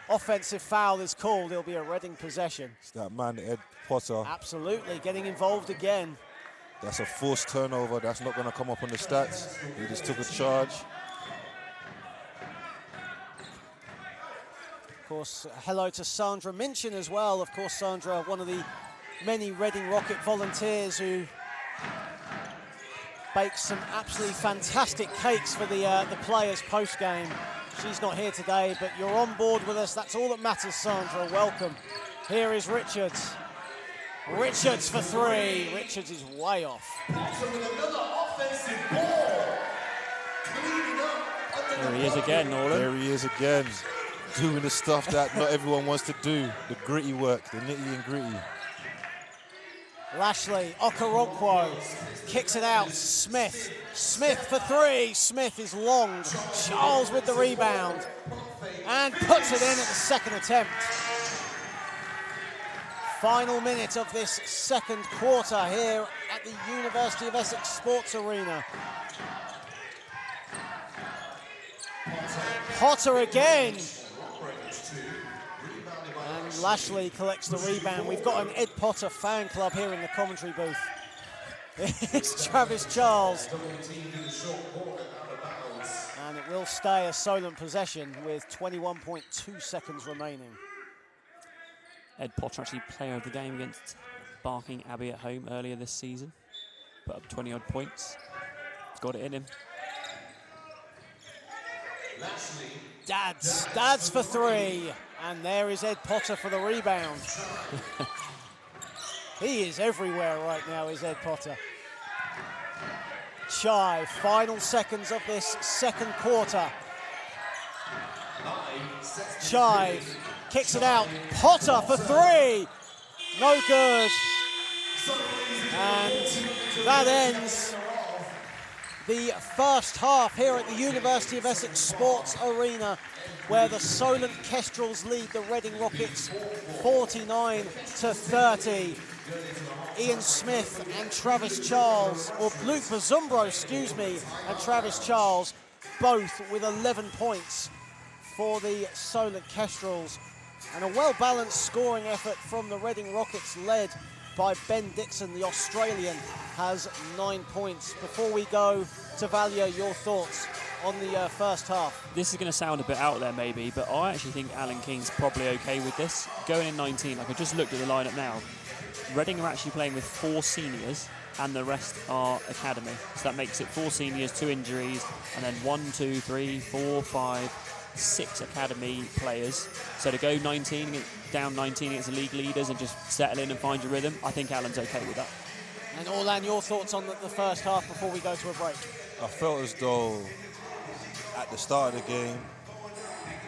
offensive foul is called, it'll be a Reading possession. It's that man, Ed Potter. Absolutely, getting involved again. That's a forced turnover. That's not going to come up on the stats. He just took a charge. Of course, hello to Sandra Minchin as well. Of course, Sandra, one of the many Reading Rocket volunteers who bakes some absolutely fantastic cakes for the players post-game. She's not here today, but you're on board with us. That's all that matters, Sandra. Welcome. Here is Richards. Richards for 3. Richards is way off. There he is again, Nolan. There he is again, doing the stuff that not everyone wants to do. The gritty work, the nitty and gritty. Lashley, Okoronkwo, kicks it out, Smith. Smith for 3, Smith is long. Charles with the rebound, and puts it in at the second attempt. Final minute of this second quarter here at the University of Essex Sports Arena. Potter again. And Lashley collects the rebound. We've got an Ed Potter fan club here in the commentary booth. It's Travis Charles. And it will stay a Solent possession with 21.2 seconds remaining. Ed Potter actually player of the game against Barking Abbey at home earlier this season. Put up 20-odd points. He's got it in him. Dads for three. And there is Ed Potter for the rebound. He is everywhere right now, is Ed Potter. Chive, final seconds of this second quarter. Chive kicks it out. Potter for three. No good. And that ends the first half here at the University of Essex Sports Arena, where the Solent Kestrels lead the Reading Rockets 49-30. Ian Smith and Travis Charles, or Luke Bazumbro, excuse me, and Travis Charles, both with 11 points for the Solent Kestrels. And a well-balanced scoring effort from the Reading Rockets, led by Ben Dixon, the Australian, has 9 points. Before we go to Valia, your thoughts on the first half? This is going to sound a bit out there maybe, but I actually think Alan King's probably okay with this. Going in 19, like I just looked at the lineup now, Reading are actually playing with 4 seniors and the rest are academy. So that makes it 4 seniors, 2 injuries, and then 1, 2, 3, 4, 5, 6 academy players. So to go 19, down 19 against the league leaders and just settle in and find your rhythm, I think Alan's okay with that. And Orlan, your thoughts on the first half before we go to a break? I felt as though at the start of the game,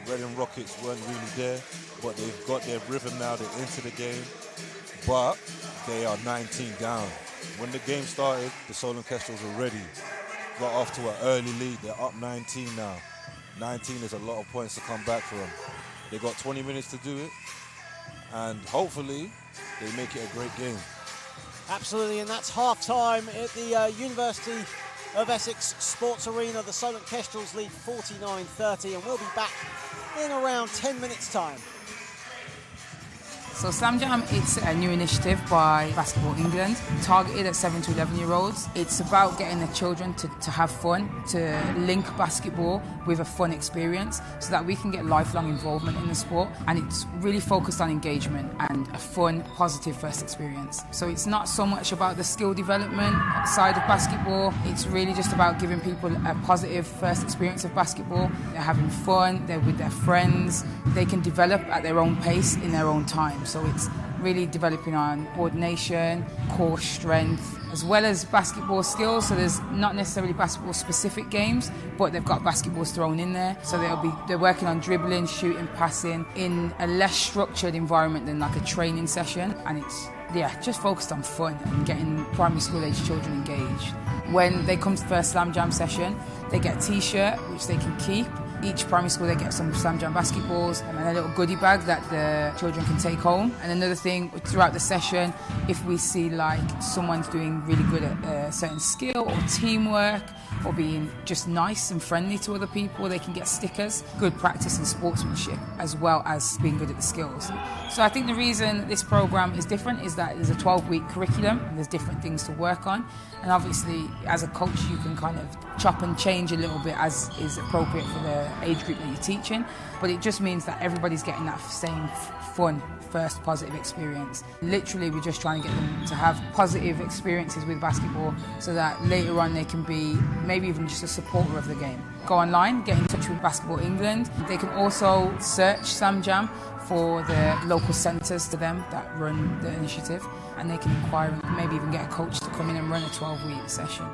Reading Rockets weren't really there, but they've got their rhythm now, they're into the game, but they are 19 down. When the game started, the Solent Kestrels already got off to an early lead. They're up 19 now. 19 is a lot of points to come back for them. They got 20 minutes to do it, and hopefully they make it a great game. Absolutely, and that's half-time at the University of Essex Sports Arena. The Solent Kestrels lead 49-30, and we'll be back in around 10 minutes' time. So Slam Jam, it's a new initiative by Basketball England, targeted at 7 to 11-year-olds. It's about getting the children to have fun, to link basketball with a fun experience so that we can get lifelong involvement in the sport. And it's really focused on engagement and a fun, positive first experience. So it's not so much about the skill development side of basketball. It's really just about giving people a positive first experience of basketball. They're having fun, they're with their friends, they can develop at their own pace in their own time. So it's really developing on coordination, core strength, as well as basketball skills. So there's not necessarily basketball specific games, but they've got basketballs thrown in there. So they're working on dribbling, shooting, passing in a less structured environment than like a training session. And it's just focused on fun and getting primary school age children engaged. When they come to the first Slam Jam session, they get a t-shirt which they can keep. Each primary school, they get some Slam Jam basketballs and a little goodie bag that the children can take home. And another thing, throughout the session, if we see like someone's doing really good at a certain skill or teamwork or being just nice and friendly to other people, they can get stickers. Good practice and sportsmanship, as well as being good at the skills. So I think the reason this program is different is that there's a 12-week curriculum and there's different things to work on. And obviously, as a coach, you can kind of chop and change a little bit as is appropriate for the age group that you're teaching. But it just means that everybody's getting that same fun, first positive experience. Literally, we're just trying to get them to have positive experiences with basketball so that later on they can be maybe even just a supporter of the game. Go online, get in touch with Basketball England. They can also search Slam Jam for the local centres to them that run the initiative, and they can inquire and maybe even get a coach to come in and run a 12-week session.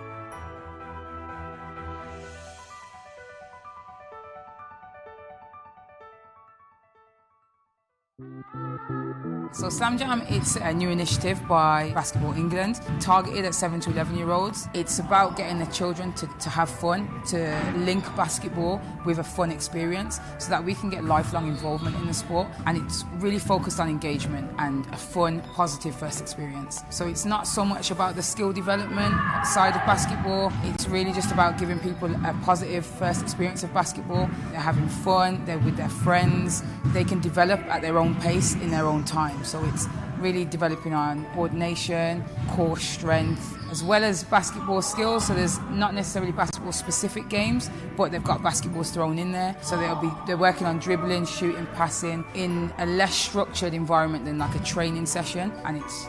So Slam Jam, it's a new initiative by Basketball England, targeted at 7 to 11-year-olds. It's about getting the children to have fun, to link basketball with a fun experience so that we can get lifelong involvement in the sport. And it's really focused on engagement and a fun, positive first experience. So it's not so much about the skill development side of basketball. It's really just about giving people a positive first experience of basketball. They're having fun, they're with their friends, they can develop at their own pace in their own time. So it's really developing on coordination, core strength, as well as basketball skills. So there's not necessarily basketball specific games, but they've got basketballs thrown in there. So they're working on dribbling, shooting, passing in a less structured environment than like a training session. And it's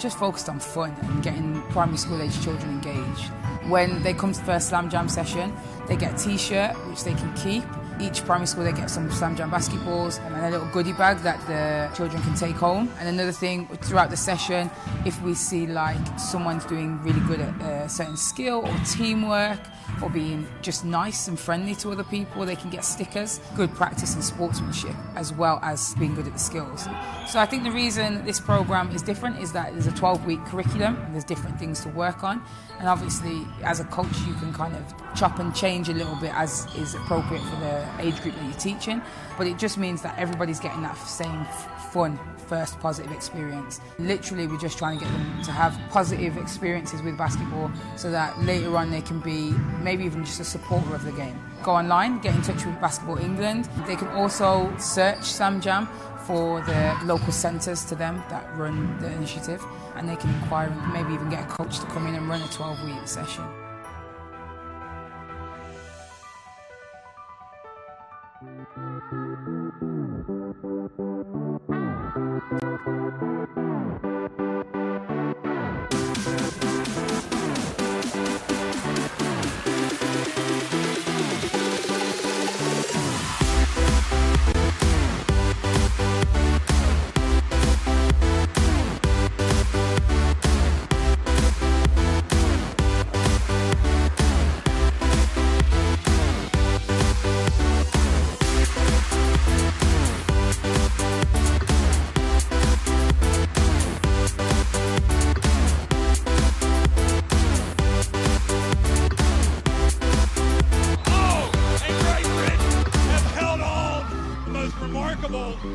just focused on fun and getting primary school age children engaged. When they come to the first Slam Jam session, they get a t-shirt which they can keep. Each primary school, they get some Slam Jam basketballs and a little goodie bag that the children can take home. And another thing, throughout the session, if we see like someone's doing really good at a certain skill or teamwork or being just nice and friendly to other people, they can get stickers. Good practice and sportsmanship as well as being good at the skills. So I think the reason this program is different is that there's a 12-week curriculum and there's different things to work on. And obviously, as a coach, you can kind of chop and change a little bit as is appropriate for the age group that you're teaching. But it just means that everybody's getting that same fun, first positive experience. Literally, we're just trying to get them to have positive experiences with basketball so that later on they can be maybe even just a supporter of the game. Go online, get in touch with Basketball England. They can also search Slam Jam for the local centres to them that run the initiative, and they can inquire and maybe even get a coach to come in and run a 12-week session.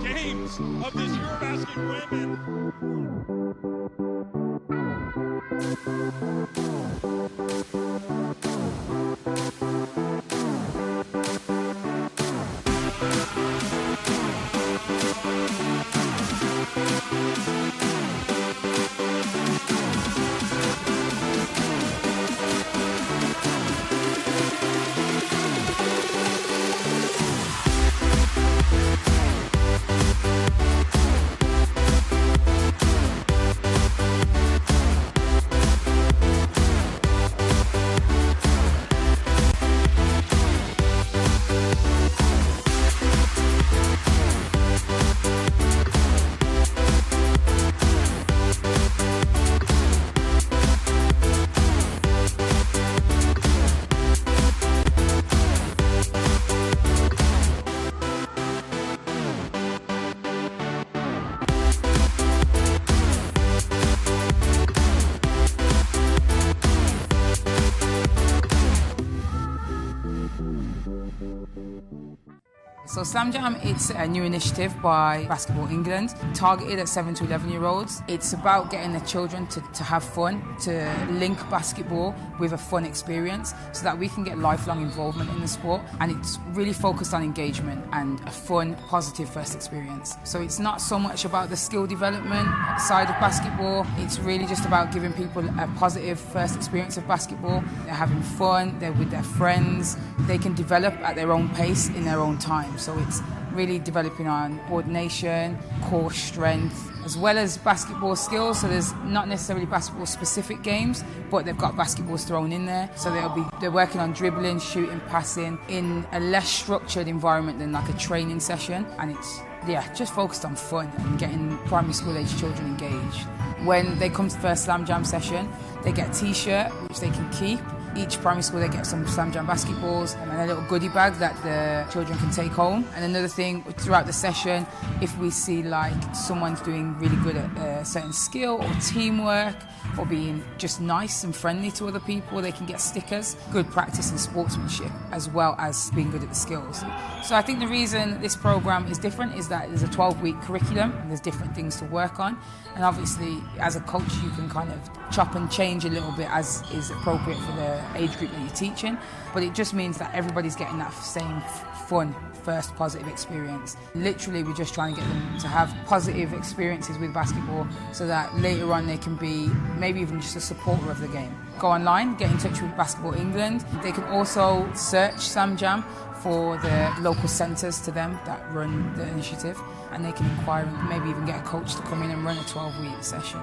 Games of this Eurobasket So Slam Jam, it's a new initiative by Basketball England, targeted at 7 to 11-year-olds. It's about getting the children to have fun, to link basketball with a fun experience so that we can get lifelong involvement in the sport. And it's really focused on engagement and a fun, positive first experience. So it's not so much about the skill development side of basketball. It's really just about giving people a positive first experience of basketball. They're having fun, they're with their friends, they can develop at their own pace in their own time. So it's really developing on coordination, core strength, as well as basketball skills. So there's not necessarily basketball specific games, but they've got basketballs thrown in there. So they're working on dribbling, shooting, passing in a less structured environment than like a training session. And it's just focused on fun and getting primary school age children engaged. When they come to the first Slam Jam session, they get a t-shirt which they can keep. Each primary school, they get some Slam Jam basketballs and a little goodie bag that the children can take home. And another thing, throughout the session, if we see like someone's doing really good at a certain skill or teamwork or being just nice and friendly to other people, they can get stickers. Good practice and sportsmanship as well as being good at the skills. So I think the reason this program is different is that there's a 12-week curriculum and there's different things to work on. And obviously, as a coach, you can kind of chop and change a little bit as is appropriate for the age group that you're teaching. But it just means that everybody's getting that same fun, first positive experience. Literally, we're just trying to get them to have positive experiences with basketball so that later on they can be maybe even just a supporter of the game. Go online, get in touch with Basketball England. They can also search Slam Jam for the local centres to them that run the initiative, and they can inquire and maybe even get a coach to come in and run a 12-week session.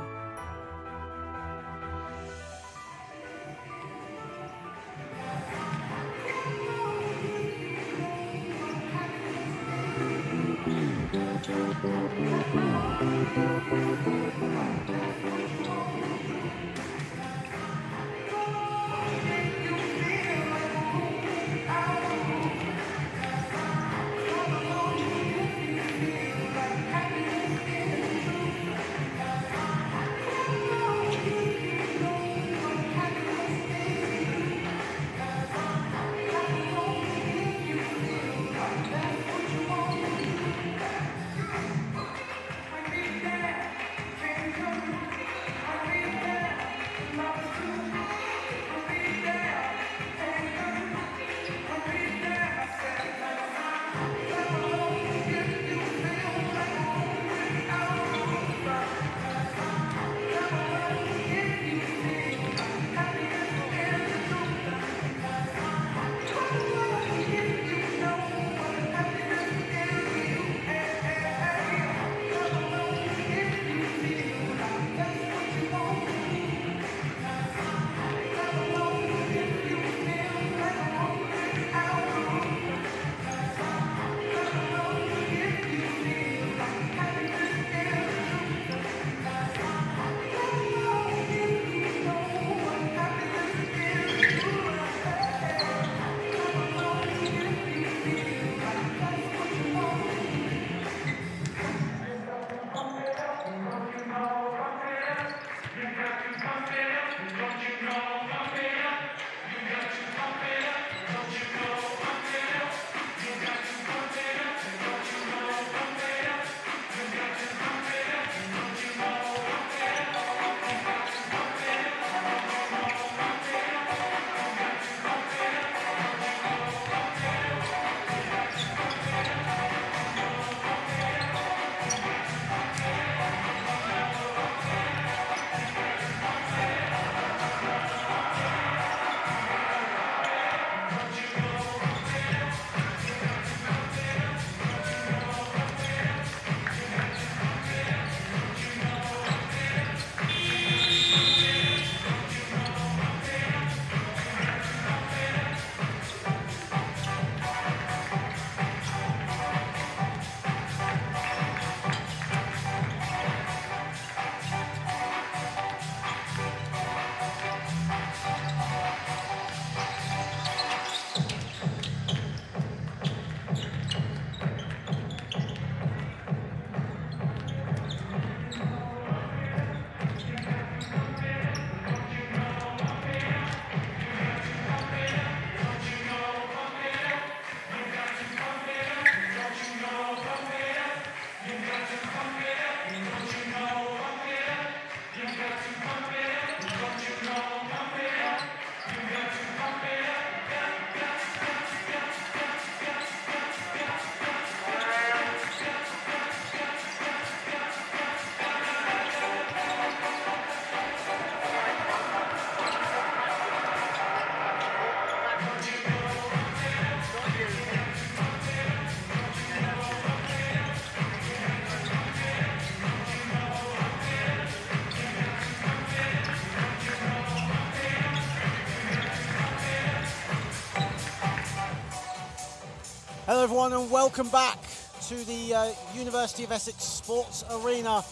Hello everyone and welcome back to the University of Essex Sports Arena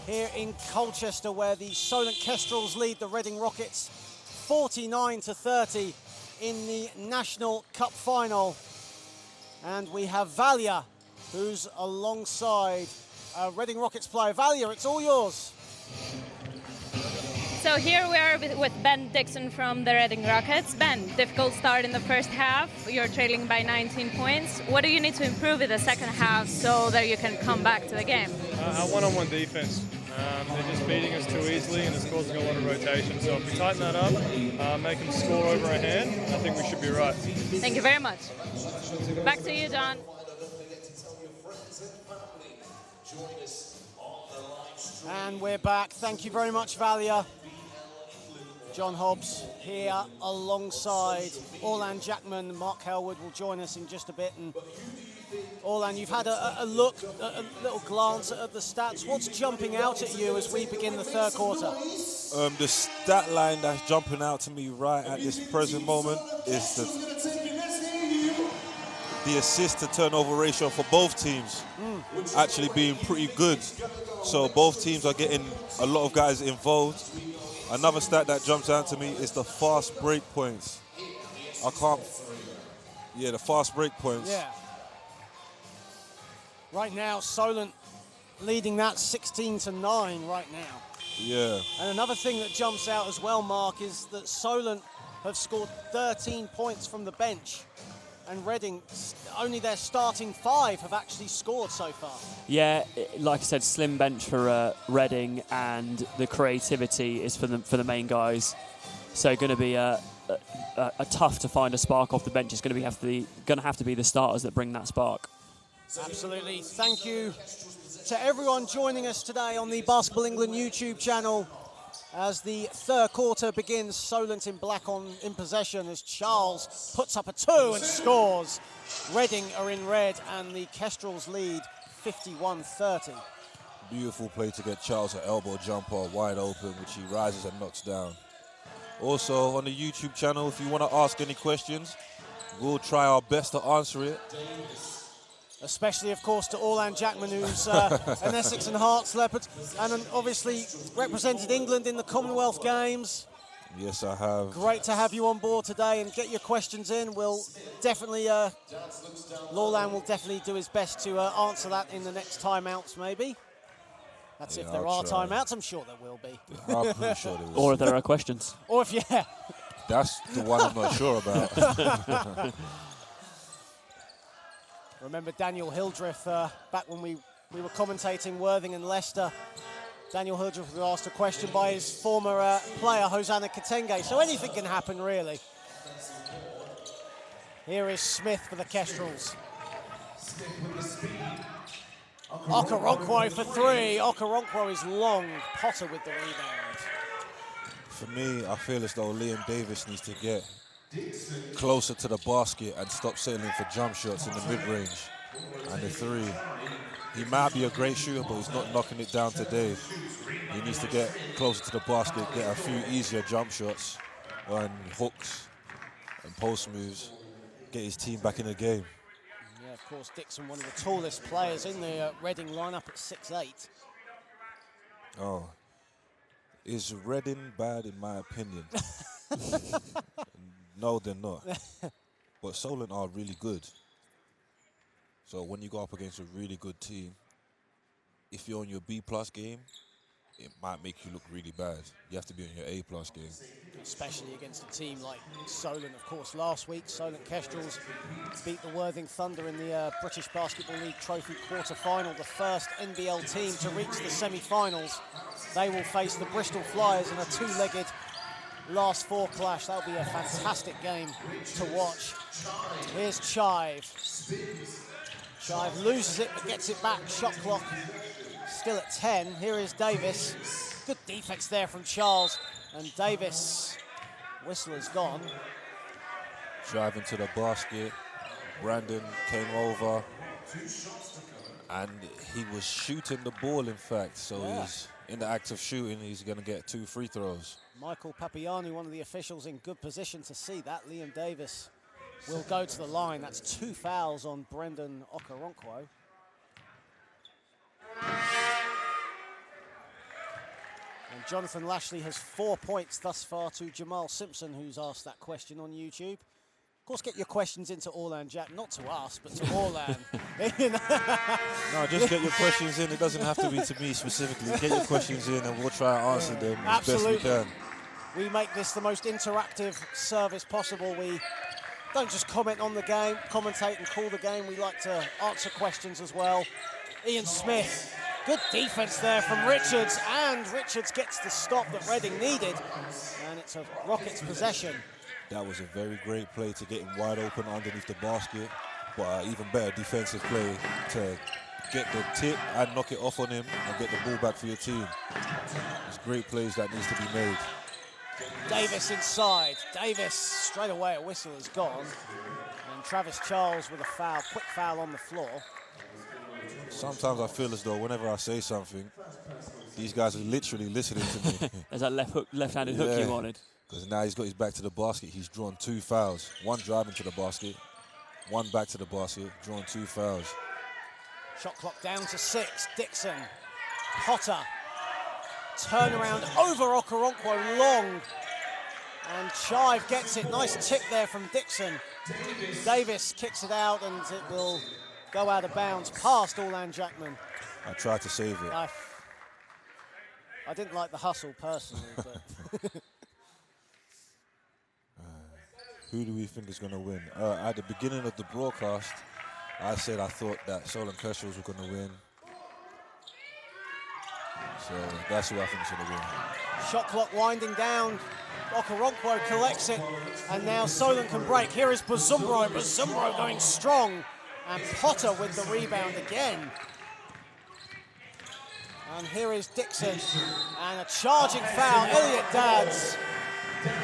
here in Colchester, where the Solent Kestrels lead the Reading Rockets 49-30 in the National Cup final. And we have Valia, who's alongside a Reading Rockets player. Valia, it's all yours. So here we are with Ben Dixon from the Reading Rockets. Ben, difficult start in the first half. You're trailing by 19 points. What do you need to improve in the second half so that you can come back to the game? Our one-on-one defense. They're just beating us too easily and it's causing a lot of rotation. So if we tighten that up, make them score over a hand, I think we should be right. Thank you very much. Back to you, John. And we're back. Thank you very much, Valia. John Hobbs here alongside Orlan Jackman. Mark Halewood will join us in just a bit. And Orlan, you've had a look, a little glance at the stats. What's jumping out at you as we begin the third quarter? The stat line that's jumping out to me right at this present moment is the assist to turnover ratio for both teams actually being pretty good. So both teams are getting a lot of guys involved. Another stat that jumps out to me is the fast break points. The fast break points. Yeah. Right now, Solent leading that 16-9 right now. Yeah. And another thing that jumps out as well, Mark, is that Solent have scored 13 points from the bench, and Reading, only their starting 5 have actually scored so far. Yeah, like I said, slim bench for Reading, and the creativity is for the main guys. So going to be a tough to find a spark off the bench. It's going to have to be the starters that bring that spark. Absolutely. Thank you to everyone joining us today on the Basketball England YouTube channel as the third quarter begins. Solent in black in possession as Charles puts up a 2 and scores. Reading are in red and the Kestrels lead 51-30. Beautiful play to get Charles an elbow jumper wide open, which he rises and knocks down. Also on the YouTube channel, if you want to ask any questions, we'll try our best to answer it. Especially, of course, to Orlan Jackman, who's an Essex and Hearts leopard, and obviously represented England in the Commonwealth Games. Yes, I have. Great to have you on board today and get your questions in. We'll definitely, Orlan will definitely do his best to answer that in the next timeouts, maybe. That's if there are timeouts. I'm sure there will be. I'm pretty sure there is. Or if there are questions. Or if, yeah. That's the one I'm not sure about. Remember Daniel Hildreth back when we were commentating Worthing and Leicester. Daniel Hildreth was asked a question by his former player, Hosanna Katenge. So anything can happen, really. Here is Smith for the Kestrels. Okoronkwo for 3. Okoronkwo is long. Potter with the rebound. For me, I feel as though Liam Davis needs to get closer to the basket and stop settling for jump shots in the mid-range and the 3. He might be a great shooter, but he's not knocking it down today. He needs to get closer to the basket, get a few easier jump shots and hooks and post moves, get his team back in the game. Yeah, of course, Dixon, one of the tallest players in the Reading lineup at 6'8". Oh, is Reading bad in my opinion? No, they're not. But Solent are really good. So when you go up against a really good team, if you're on your B+ game, it might make you look really bad. You have to be on your A+ game. Especially against a team like Solent, of course. Last week, Solent Kestrels beat the Worthing Thunder in the British Basketball League Trophy quarter-final, the first NBL team to reach the semi-finals. They will face the Bristol Flyers in a 2-legged last 4 clash. That'll be a fantastic game to watch. Here's Chive. Chive loses it but gets it back. Shot clock still at 10. Here is Davis. Good defense there from Charles. And Davis, Whistler's gone. Driving to the basket. Brandon came over and he was shooting the ball, in fact. So he's in the act of shooting. He's going to get 2 free throws. Michael Papianu, one of the officials, in good position to see that. Liam Davis will go to the line. That's 2 fouls on Brendan Okoronkwo. And Jonathan Lashley has 4 points thus far to Jamal Simpson, who's asked that question on YouTube. Of course, get your questions into Orlan Jack, not to us, but to Orlan. No, just get your questions in. It doesn't have to be to me specifically. Get your questions in and we'll try and answer them as best we can. We make this the most interactive service possible. We don't just comment on the game, commentate and call the game. We like to answer questions as well. Ian Smith, good defense there from Richards, and Richards gets the stop that Reading needed, and it's a Rockets possession. That was a very great play to get him wide open underneath the basket, but even better defensive play to get the tip and knock it off on him and get the ball back for your team. It's great plays that needs to be made. Davis inside. Davis, straight away a whistle is gone. And Travis Charles with a foul, quick foul on the floor. Sometimes I feel as though whenever I say something, these guys are literally listening to me. There's that left-handed hook you wanted. Because now he's got his back to the basket. He's drawn 2 fouls. 1 driving to the basket, 1 back to the basket, drawn 2 fouls. Shot clock down to 6. Dixon, Potter, turnaround over Okoronkwo, long. And Chive gets it. Nice tick there from Dixon. Davis kicks it out and it will go out of bounds past Orlan Jackman. I tried to save it. I didn't like the hustle personally, but... Who do we think is going to win? At the beginning of the broadcast, I said I thought that Solent Kestrels were going to win. So that's who I think is going to win. Shot clock winding down. Okoronkwo collects it, and now Solent can break. Here is Bazumbro. Bazumbro going strong, and Potter with the rebound again. And here is Dixon, and a charging foul. Elliot Dadds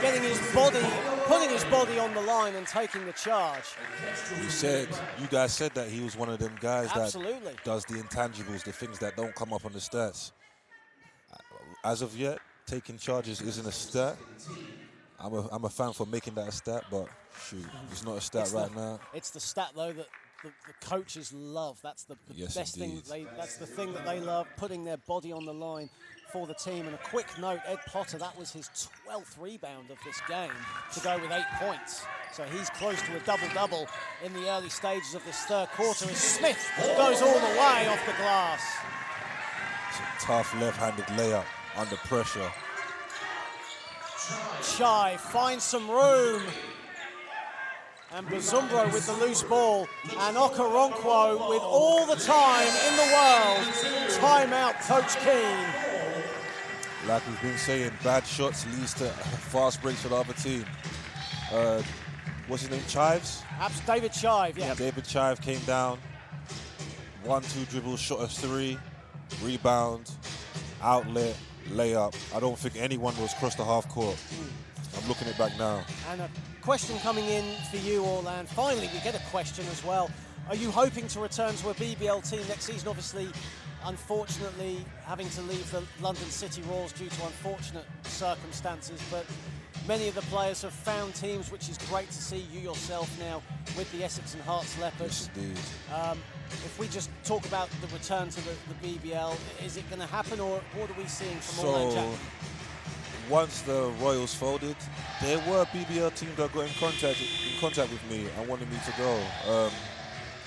getting his body, putting his body on the line and taking the charge. You guys said that he was one of them guys Absolutely. that does the intangibles, the things that don't come up on the stats. As of yet, taking charges isn't a stat. I'm a fan for making that a stat, but shoot, it's not a stat right now. It's the stat though that the coaches love. That's the yes, best indeed. thing. That's the thing that they love, putting their body on the line for the team. And a quick note, Ed Potter, that was his 12th rebound of this game to go with 8 points. So he's close to a double-double in the early stages of this third quarter as Smith goes all the way off the glass. It's a tough left-handed layup under pressure. Chai finds some room. And Bazumbro with the loose ball. And Okoronkwo with all the time in the world. Timeout, Coach Keane. Like we've been saying, bad shots leads to fast breaks for the other team. What's his name, Chives? David Chive, yeah. David Chive came down, 1-2 dribble, shot a 3, rebound, outlet, layup. I don't think anyone was across the half court. I'm looking it back now. And a question coming in for you, Orlan. Finally, we get a question as well. Are you hoping to return to a BBL team next season? Obviously, unfortunately, having to leave the London City Royals due to unfortunate circumstances, but many of the players have found teams, which is great to see. You yourself now with the Essex and Hearts Leopards. Yes, indeed. If we just talk about the return to the BBL, is it going to happen, or what are we seeing from Orlan Jackman? Once the Royals folded, there were BBL teams that got in contact with me and wanted me to go.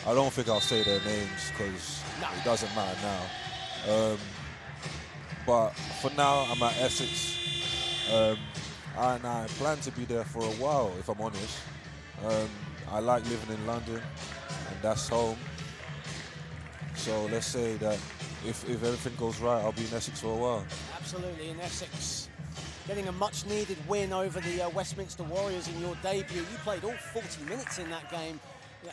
I don't think I'll say their names because it doesn't matter now. But for now, I'm at Essex. And I plan to be there for a while, if I'm honest. I like living in London, and that's home. So let's say that if everything goes right, I'll be in Essex for a while. Absolutely, in Essex. Getting a much-needed win over the Westminster Warriors in your debut. You played all 40 minutes in that game.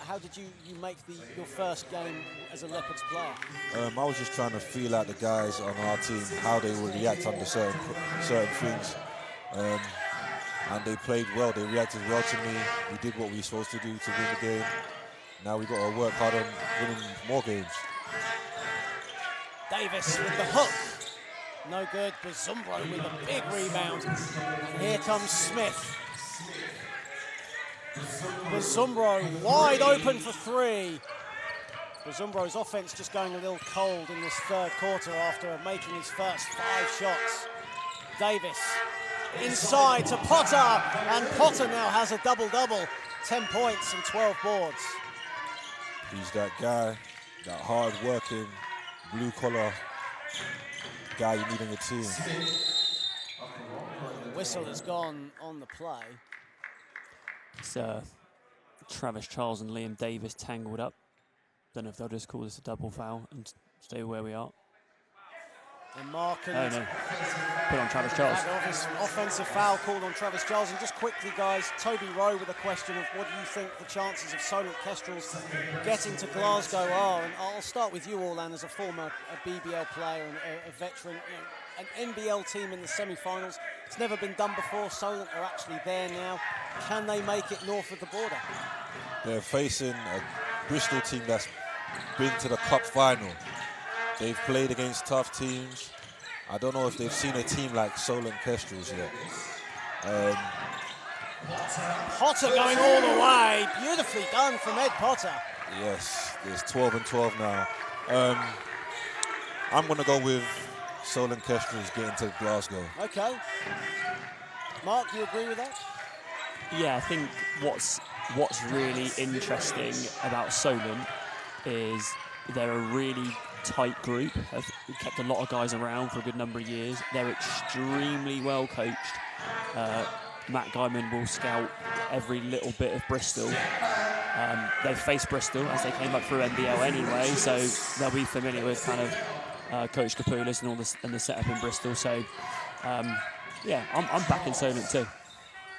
How did you make your first game as a Leopards player? I was just trying to feel out the guys on our team, how they would react under certain things. And they played well. They reacted well to me. We did what we were supposed to do to win the game. Now we've got to work hard on winning more games. Davis with the hook. No good. Bazumbro with a big rebound. And here comes Smith. Bazumbro wide open for three. Bazumbro's offense just going a little cold in this third quarter after making his first 5 shots. Davis inside to Potter, and Potter now has a double-double, 10 points and 12 boards. He's that guy, that hard-working, blue-collar guy you need on your team. The whistle has gone on the play. It's Travis Charles and Liam Davis tangled up. Don't know if they'll just call this a double foul and stay where we are. And Mark and no. Put on Travis Charles. Offensive foul called on Travis Charles. And just quickly, guys, Toby Rowe with a question of what do you think the chances of Solent Kestrels getting to Glasgow are? And I'll start with you, Orlan, as a former BBL player and a veteran. You know, an NBL team in the semi-finals. It's never been done before. Solent are actually there now. Can they make it north of the border? They're facing a Bristol team that's been to the cup final. They've played against tough teams. I don't know if they've seen a team like Solent Kestrels yet. Potter going all the way. Beautifully done from Ed Potter. Yes, there's 12 and 12 now. I'm going to go with Solent Kestrels getting to Glasgow. Okay. Mark, you agree with that? Yeah, I think what's really interesting about Solent is they're a really tight group. Have kept a lot of guys around for a good number of years. They're extremely well coached. Matt Guyman will scout every little bit of Bristol. They faced Bristol as they came up through NBL anyway, so they'll be familiar with kind of Coach Kapoulis and the setup in Bristol. So yeah, I'm backing Solent too.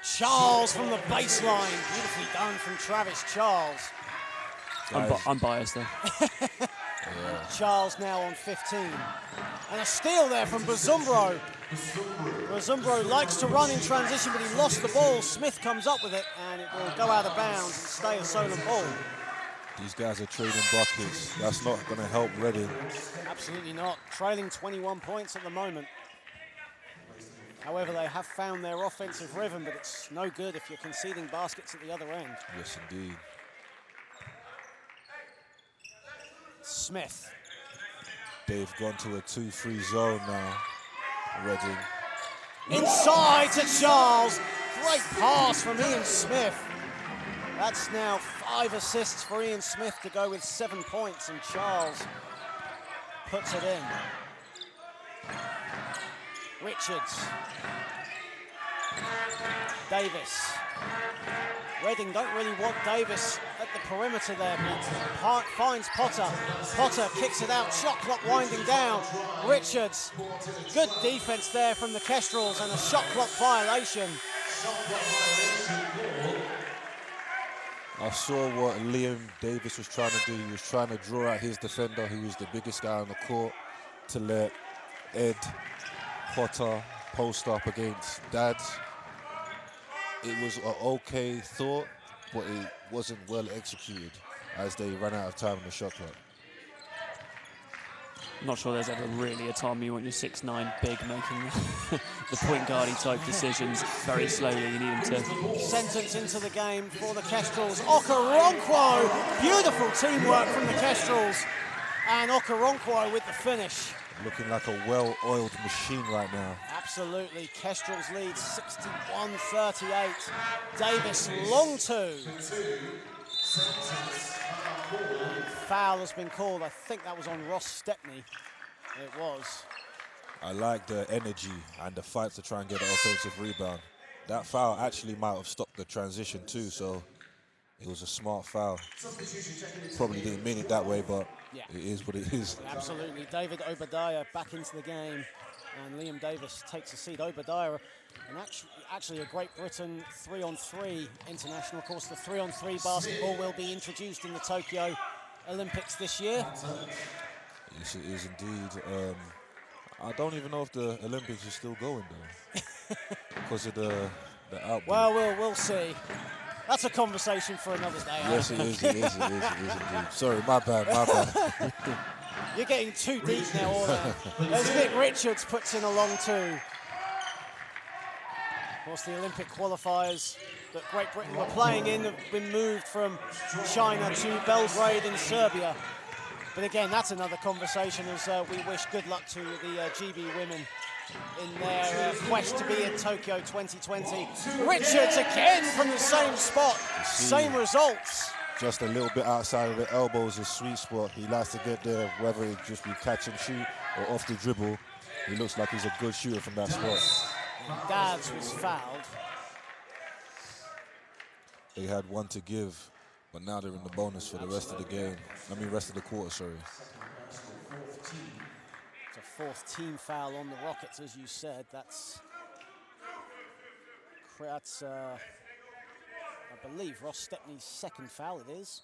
Charles from the baseline, beautifully done from Travis Charles. I'm biased though. Yeah. Charles now on 15. And a steal there from Bazumbro. Bazumbro likes to run in transition, but he lost the ball. Smith comes up with it, and it will go out of bounds and stay a Solent ball. These guys are trading buckets. That's not going to help Reading. Absolutely not. Trailing 21 points at the moment. However, they have found their offensive rhythm, but it's no good if you're conceding baskets at the other end. Yes, indeed. Smith. They've gone to a 2-3 zone now, Reading. Inside to Charles. Great pass from Ian Smith. That's now 5 assists for Ian Smith to go with 7 points, and Charles puts it in. Richards. Davis. Reading don't really want Davis at the perimeter there, but finds Potter. Potter kicks it out, shot clock winding down. Richards, good defense there from the Kestrels and a shot clock violation. I saw what Liam Davis was trying to do. He was trying to draw out his defender, who was the biggest guy on the court, to let Ed Potter post up against Dads. It was an okay thought, but it wasn't well executed as they ran out of time on the shot clock. I'm not sure there's ever really a time you want your 6'9" big making the point guarding type decisions very slowly. You need him to. Sentence into the game for the Kestrels. Okoronkwo, beautiful teamwork from the Kestrels, and Okoronkwo with the finish. Looking like a well-oiled machine right now. Absolutely. Kestrels lead 61-38. Davis, long two. Foul has been called. I think that was on Ross Stepney. It was. I like the energy and the fight to try and get an offensive rebound. That foul actually might have stopped the transition too, so it was a smart foul. Probably didn't mean it that way, but yeah, it is what it is. Absolutely. David Obadiah back into the game, and Liam Davis takes a seat. Obadiah, and actually a Great Britain 3-on-3 international. Of course, the 3-on-3 basketball will be introduced in the Tokyo Olympics this year. Yes, it is indeed. I don't even know if the Olympics is still going though, because of the outbreak. Well, we'll see. That's a conversation for another day. Yes, it is indeed. Sorry, my bad. You're getting too deep now, Orlan. There's Nick Richards puts in a long two. Of course, the Olympic qualifiers that Great Britain were playing in have been moved from China to Belgrade in Serbia. But again, that's another conversation, as we wish good luck to the GB women in their quest to be in Tokyo 2020. Richards again from the same spot, same results. Just a little bit outside of the elbow is his sweet spot. He likes to get there, whether it just be catch and shoot or off the dribble. He looks like he's a good shooter from that spot. Dads was fouled. They had one to give, but now they're in the bonus for the rest of the game. I mean, rest of the quarter, sorry. It's a fourth team foul on the Rockets, as you said. That's I believe Ross Stepney's second foul it is.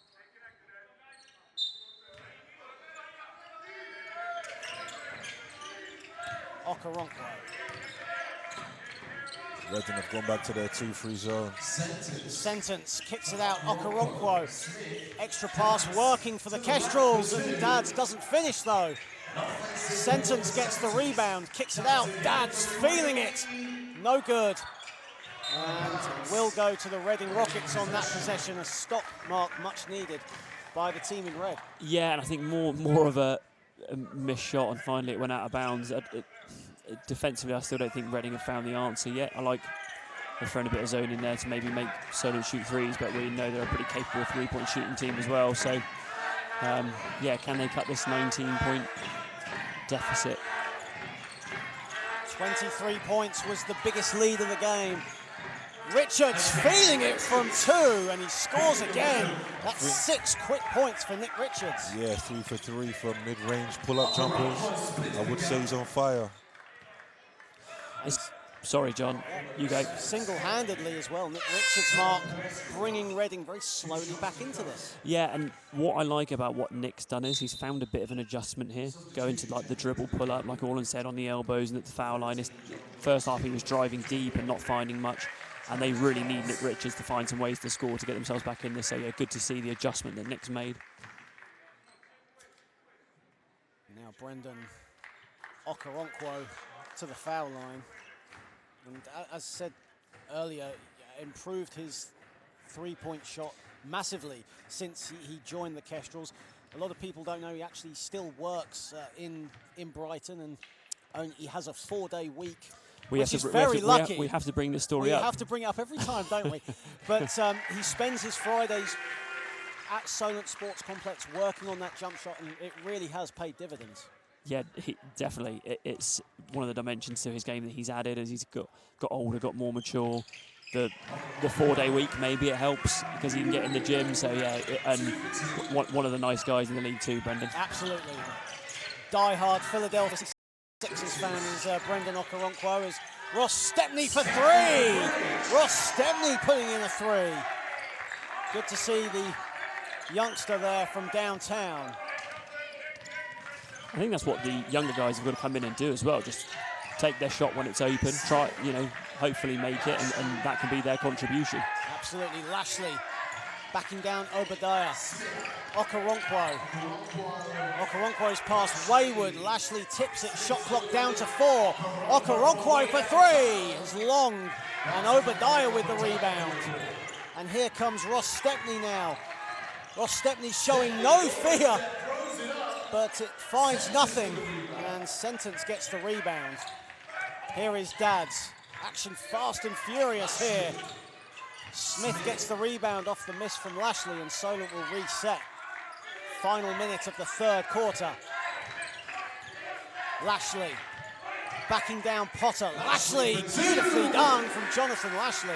Okoronkwo. Reading have gone back to their 2-3 zone. Sentence kicks it out. Okoronkwo. Extra pass working for the Kestrels, and Dads doesn't finish though. Sentence gets the rebound, kicks it out. Dads feeling it. No good. And will go to the Reading Rockets on that possession. A stop mark much needed by the team in red. Yeah, and I think more of a missed shot, and finally it went out of bounds. Defensively, I still don't think Reading have found the answer yet. I like they're throwing a bit of zone in there to maybe make Solent shoot threes, but we know they're a pretty capable three-point shooting team as well. So, yeah, can they cut this 19-point deficit? 23 points was the biggest lead of the game. Richards feeling it from 2, and he scores again. That's 6 quick points for Nick Richards. Yeah, 3 for 3 from mid-range pull-up jumpers. I would say he's on fire. Sorry, John, you go. Single-handedly as well, Nick Richards, Mark, bringing Reading very slowly back into this. Yeah, and what I like about what Nick's done is he's found a bit of an adjustment here, going to like the dribble pull-up, like Orland said, on the elbows and at the foul line. First half he was driving deep and not finding much, and they really need Nick Richards to find some ways to score to get themselves back in this. So yeah, good to see the adjustment that Nick's made. Now Brendan Okoronkwo to the foul line. And as I said earlier, improved his three-point shot massively since he joined the Kestrels. A lot of people don't know he actually still works in Brighton, and he has a 4-day week. We have to bring this story up. We have to bring it up every time, don't we? But he spends his Fridays at Solent Sports Complex working on that jump shot, and it really has paid dividends. Yeah, definitely. It's one of the dimensions to his game that he's added as he's got older, got more mature. The 4-day week, maybe it helps because he can get in the gym. So yeah, and one of the nice guys in the league too, Brendan. Absolutely. Die-hard Philadelphia Sixers fan is Brendan Okoronkwo, as Ross Stepney for 3. Ross Stepney putting in a 3. Good to see the youngster there from downtown. I think that's what the younger guys have got to come in and do as well. Just take their shot when it's open, try, hopefully make it, and that can be their contribution. Absolutely. Lashley backing down Obadiah. Okoronkwo. Okoronkwo's pass wayward. Lashley tips it. Shot clock down to 4. Okoronkwo for 3 is long, and Obadiah with the rebound. And here comes Ross Stepney now. Ross Stepney showing no fear, but it finds nothing, and Sentence gets the rebound. Here is Dads. Action fast and furious here. Smith gets the rebound off the miss from Lashley, and Solent will reset. Final minute of the third quarter. Lashley backing down Potter. Lashley, beautifully done from Jonathan Lashley.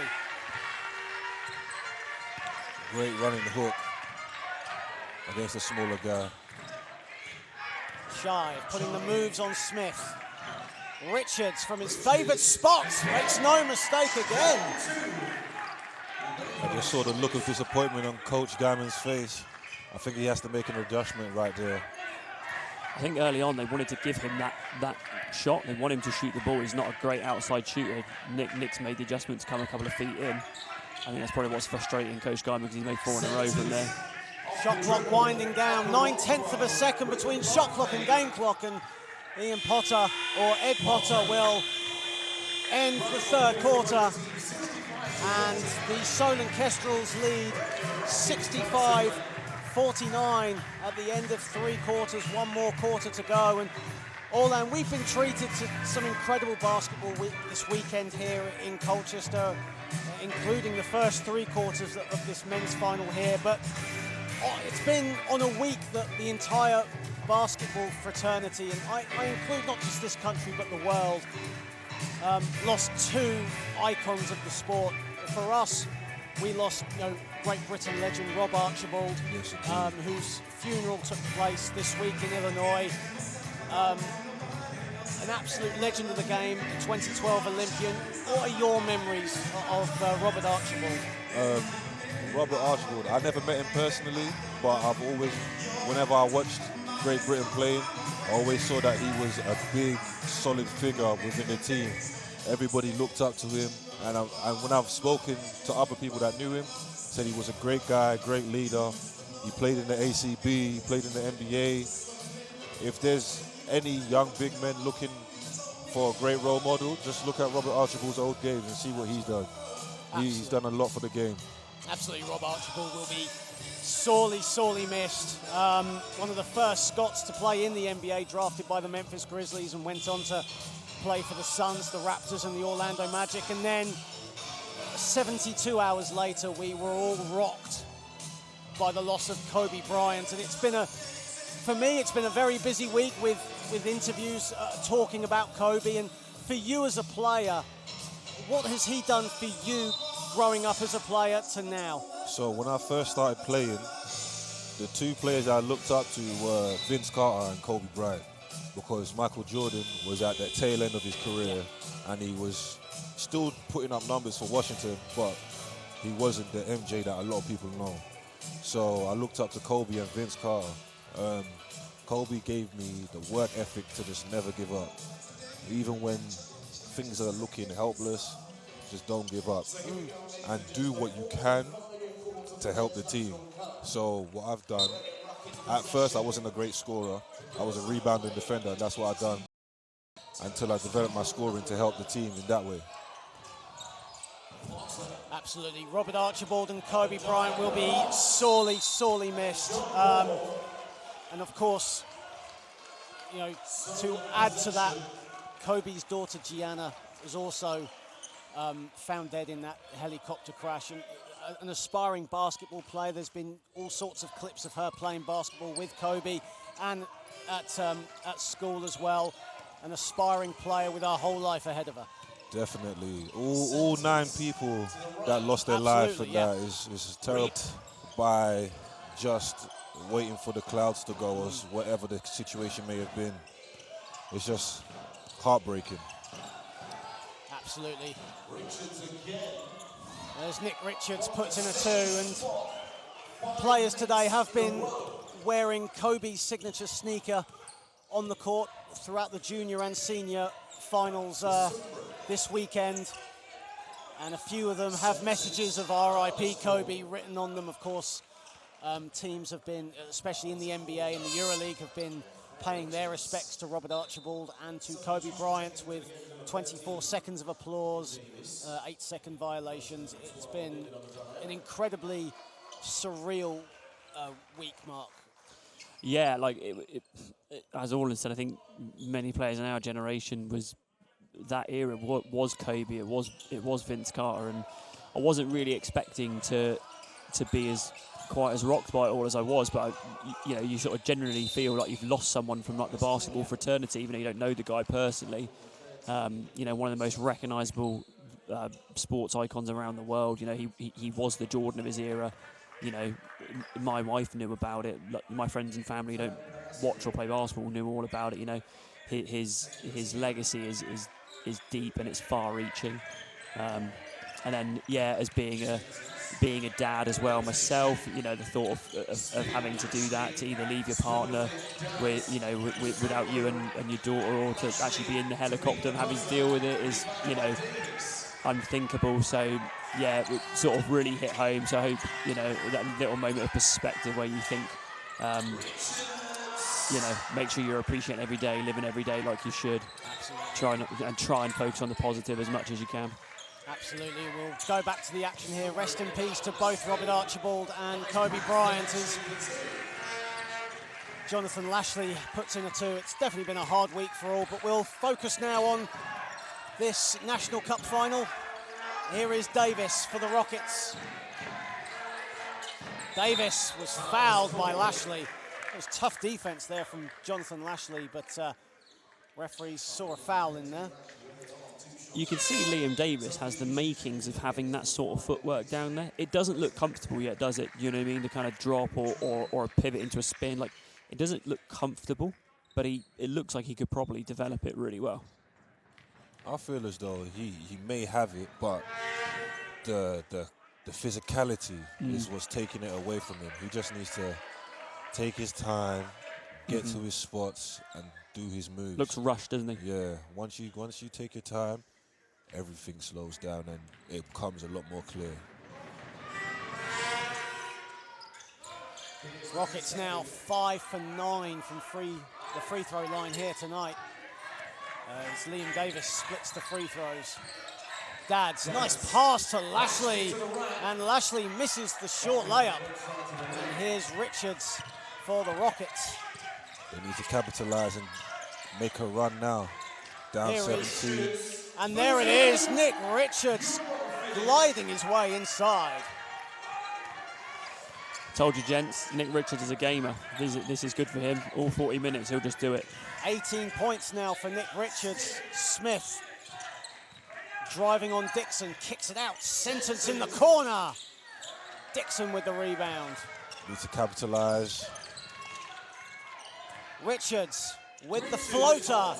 Great running the hook against a smaller guy. Shy, putting the moves on Smith. Richards from his favourite spot, makes no mistake again. I just saw the look of disappointment on Coach Gammon's face. I think he has to make an adjustment right there. I think early on they wanted to give him that shot. They want him to shoot the ball. He's not a great outside shooter. Nick's made the adjustment to come a couple of feet in. I think that's probably what's frustrating Coach Gammon, because he made 4 in a row from there. Shot clock winding down, 9/10 of a second between shot clock and game clock, and Ian Potter, or Ed Potter, will end the third quarter, and the Solent Kestrels lead 65-49 at the end of 3 quarters. One more quarter to go, and Orlan, we've been treated to some incredible basketball this weekend here in Colchester, including the first 3 quarters of this men's final here, but it's been on a week that the entire basketball fraternity, and I include not just this country but the world, lost 2 icons of the sport. For us, we lost Great Britain legend Rob Archibald, whose funeral took place this week in Illinois. An absolute legend of the game, 2012 Olympian. What are your memories of Robert Archibald? Robert Archibald, I never met him personally, but I've always, whenever I watched Great Britain playing, I always saw that he was a big, solid figure within the team. Everybody looked up to him, and when I've spoken to other people that knew him, said he was a great guy, great leader. He played in the ACB, he played in the NBA. If there's any young big men looking for a great role model, just look at Robert Archibald's old games and see what he's done. He's done a lot for the game. Absolutely, Rob Archibald will be sorely, sorely missed. One of the first Scots to play in the NBA, drafted by the Memphis Grizzlies, and went on to play for the Suns, the Raptors, and the Orlando Magic. And then 72 hours later, we were all rocked by the loss of Kobe Bryant. And it's been for me, it's been a very busy week with interviews talking about Kobe. And for you as a player, what has he done for you growing up as a player to now? So when I first started playing, the 2 players I looked up to were Vince Carter and Kobe Bryant, because Michael Jordan was at the tail end of his career and he was still putting up numbers for Washington, but he wasn't the MJ that a lot of people know. So I looked up to Kobe and Vince Carter. Kobe gave me the work ethic to just never give up. Even when things are looking helpless, just don't give up and do what you can to help the team. So what I've done, at first I wasn't a great scorer. I was a rebounding defender, and that's what I've done until I developed my scoring to help the team in that way. Absolutely. Robert Archibald and Kobe Bryant will be sorely, sorely missed. And of course, to add to that, Kobe's daughter Gianna was also found dead in that helicopter crash. And an aspiring basketball player. There's been all sorts of clips of her playing basketball with Kobe and at school as well. An aspiring player with her whole life ahead of her. Definitely. All 9 people that lost their life and that is terrible by just waiting for the clouds to go, or whatever the situation may have been. It's just heartbreaking. Absolutely. There's Nick Richards, puts in a 2, and players today have been wearing Kobe's signature sneaker on the court throughout the junior and senior finals this weekend. And a few of them have messages of RIP Kobe written on them. Of course, teams have been, especially in the NBA and the EuroLeague, have been paying their respects to Robert Archibald and to Kobe Bryant with 24 seconds of applause, 8-second violations. It's been an incredibly surreal week, Mark. Yeah, like as Orlan said, I think many players in our generation that era was Kobe. It was Vince Carter, and I wasn't really expecting to be quite as rocked by it all as I was. But you sort of generally feel like you've lost someone from like the basketball fraternity, even though you don't know the guy personally. One of the most recognisable sports icons around the world. He was the Jordan of his era. My wife knew about it. My friends and family who don't watch or play basketball knew all about it. His legacy is deep and it's far-reaching. And then, as being a dad as well myself, the thought of having to do that, to either leave your partner without you and your daughter, or to actually be in the helicopter and having to deal with it is, unthinkable. So it sort of really hit home. So I hope that little moment of perspective where you think you know, make sure you're appreciating every day, living every day like you should. Absolutely. Try and focus on the positive as much as you can. Absolutely. We'll go back to the action here. Rest in peace to both Robert Archibald and Kobe Bryant as Jonathan Lashley puts in a 2. It's definitely been a hard week for all, but we'll focus now on this National Cup final. Here is Davis for the Rockets. Davis was fouled by Lashley. It was tough defense there from Jonathan Lashley, but referees saw a foul in there. You can see Liam Davis has the makings of having that sort of footwork down there. It doesn't look comfortable yet, does it? You know what I mean? The kind of drop or a pivot into a spin. Like, it doesn't look comfortable, but it looks like he could probably develop it really well. I feel as though he may have it, but the physicality is what's taking it away from him. He just needs to take his time, get to his spots, and do his moves. Looks rushed, doesn't he? Yeah. Once you take your time, everything slows down and it becomes a lot more clear. Rockets now 5 for 9 from the free throw line here tonight. As Liam Davis splits the free throws. Dads, nice pass to Lashley, and Lashley misses the short layup. And here's Richards for the Rockets. They need to capitalize and make a run now. Down 17. And there it is, Nick Richards gliding his way inside. Told you, gents, Nick Richards is a gamer. This is good for him. All 40 minutes, he'll just do it. 18 points now for Nick Richards. Smith driving on Dixon, kicks it out. Sentence in the corner. Dixon with the rebound. Need to capitalize. Richards with the floater.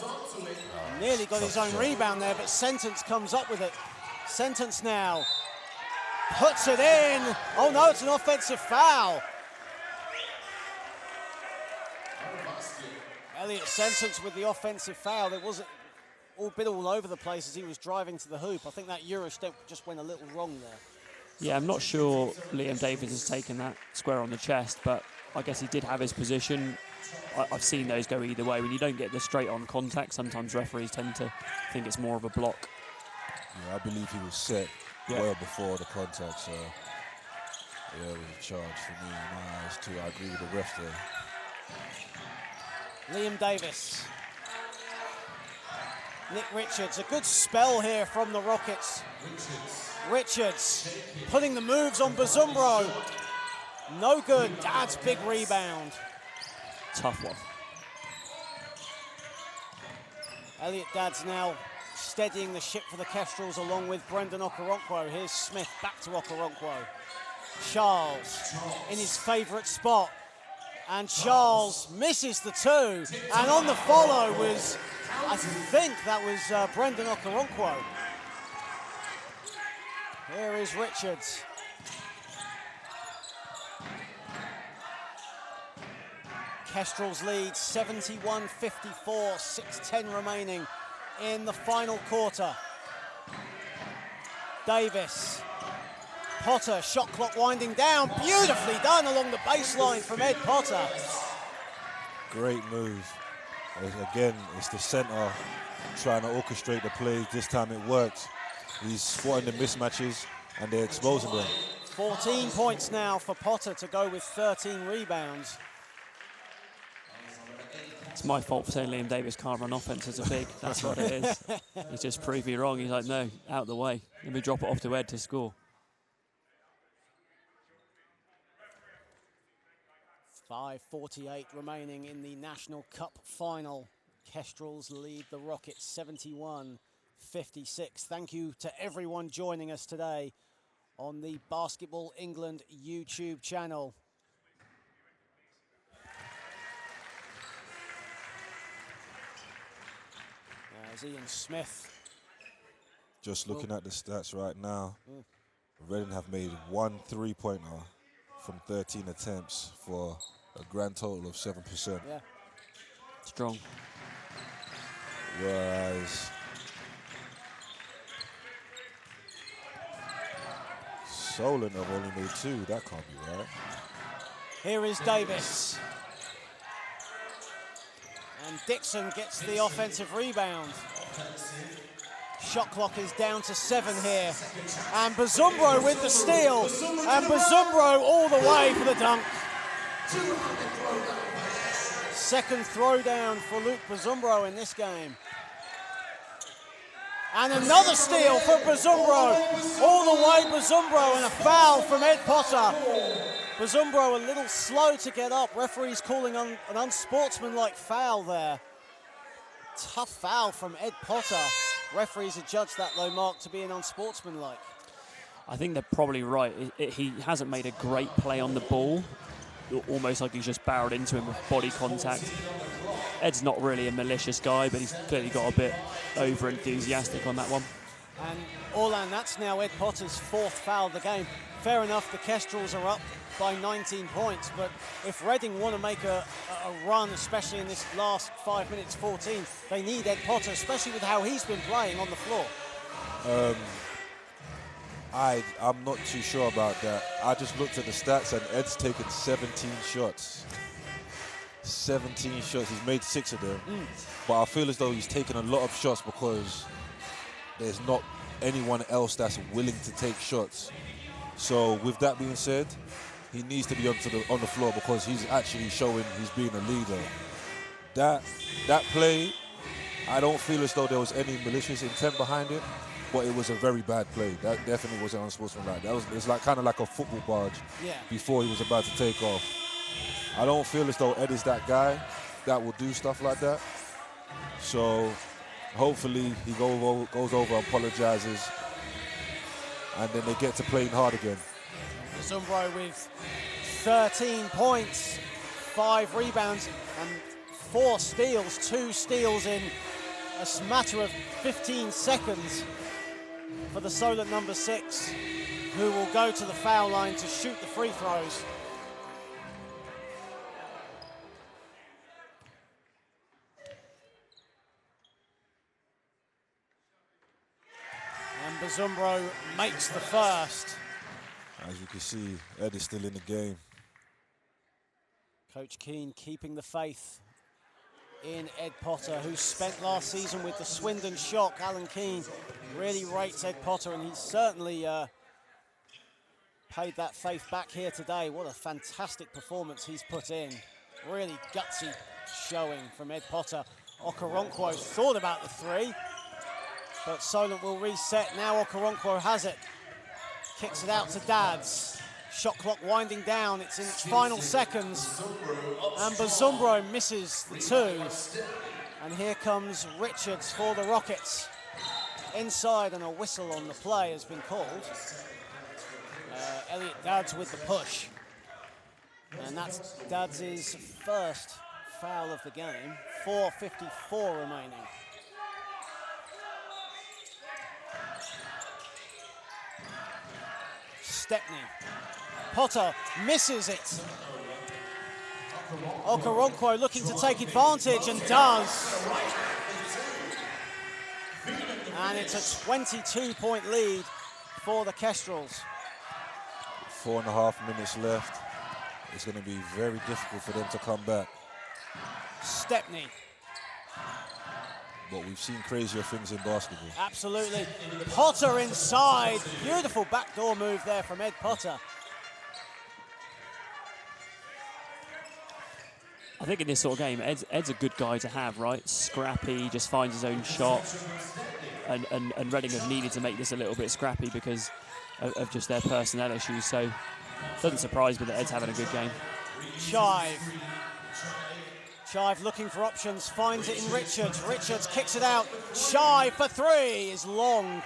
Nearly got his own rebound there, but Sentence comes up with it. Sentence now puts it in. Oh no, it's an offensive foul. Elliot Sentence with the offensive foul. It was a bit all over the place as he was driving to the hoop. I think that Euro step just went a little wrong there. Yeah, I'm not sure Liam Davis has taken that square on the chest, but I guess he did have his position. I've seen those go either way. When you don't get the straight-on contact, sometimes referees tend to think it's more of a block. Yeah, I believe he was set well before the contact, so yeah, it was a charge for me in my eyes too. I agree with the ref there. Liam Davis. Nick Richards, a good spell here from the Rockets. Richards putting the moves on Bazumbro. No good. Dad's big rebound. Tough one. Elliot Dad's now steadying the ship for the Kestrels along with Brendan Okoronkwo. Here's Smith back to Okoronkwo. Charles in his favourite spot. And Charles misses the 2. And on the follow was, I think that was Brendan Okoronkwo. Here is Richards. Kestrels lead 71-54, 6:10 remaining in the final quarter. Davis. Potter, shot clock winding down. Beautifully done along the baseline from Ed Potter. Great move. Again, it's the center trying to orchestrate the play. This time it worked. He's spotting the mismatches and they're exposing them. 14 points now for Potter to go with 13 rebounds. It's my fault for saying Liam Davis can't run offense as a big. That's what it is. He's just proved me wrong. He's like, no, out the way. Let me drop it off to Ed to score. 5:48 remaining in the National Cup final. Kestrels lead the Rockets 71-56. Thank you to everyone joining us today on the Basketball England YouTube channel. As Ian Smith. Just looking at the stats right now, Reading have made 1 3-pointer from 13 attempts for a grand total of 7%. Yeah. Strong. Whereas Solent have only made 2. That can't be right. Here is Davis. And Dixon gets the offensive rebound. Shot clock is down to 7 here. And Bazumbro with the steal. And Bazumbro all the way for the dunk. Second throwdown for Luke Bazumbro in this game. And another steal for Bazumbro. All the way Bazumbro, and a foul from Ed Potter. Bazumbro a little slow to get up. Referee's calling an unsportsmanlike foul there. Tough foul from Ed Potter. Referees have judged that, though, Mark, to be an unsportsmanlike. I think they're probably right. He hasn't made a great play on the ball. Almost like he's just barreled into him with body contact. Ed's not really a malicious guy, but he's clearly got a bit over-enthusiastic on that one. And Orlan, that's now Ed Potter's 4th foul of the game. Fair enough, the Kestrels are up by 19 points, but if Reading want to make a run, especially in this last 5 minutes 14, they need Ed Potter, especially with how he's been playing on the floor. I'm not too sure about that. I just looked at the stats and Ed's taken 17 shots. 17 shots, he's made 6 of them. But I feel as though he's taken a lot of shots because there's not anyone else that's willing to take shots. So with that being said, he needs to be on the floor because he's actually showing he's being a leader. That play, I don't feel as though there was any malicious intent behind it, but it was a very bad play. That definitely wasn't unsportsmanlike. It's like kind of like a football barge before he was about to take off. I don't feel as though Ed is that guy that will do stuff like that. So hopefully he goes over, apologizes, and then they get to playing hard again. Bazumbro with 13 points, 5 rebounds, and 4 steals. 2 steals in a matter of 15 seconds for the Solent number 6, who will go to the foul line to shoot the free throws. And Bazumbro makes the first. As you can see, Ed is still in the game. Coach Keane keeping the faith in Ed Potter, who spent last season with the Swindon Shock. Alan Keane really rates Ed Potter, and he's certainly paid that faith back here today. What a fantastic performance he's put in. Really gutsy showing from Ed Potter. Okoronkwo thought about the 3, but Solent will reset. Now Okoronkwo has it. Kicks it out to Dads. Shot clock winding down. It's in its final seconds. And Bazumbro misses the 2. And here comes Richards for the Rockets. Inside, and a whistle on the play has been called. Elliot Dads with the push. And that's Dads' first foul of the game. 4:54 remaining. Stepney. Potter misses it. Okoronkwo looking to take advantage, and does. And it's a 22-point lead for the Kestrels. 4.5 minutes left. It's going to be very difficult for them to come back. Stepney. But we've seen crazier things in basketball. Absolutely. Potter inside. Beautiful backdoor move there from Ed Potter. I think in this sort of game, Ed's a good guy to have, right? Scrappy, just finds his own shot. And Reading have needed to make this a little bit scrappy because of just their personnel issues. So it doesn't surprise me that Ed's having a good game. Shive looking for options, finds it in Richards. Richards kicks it out. Shive for 3 is long.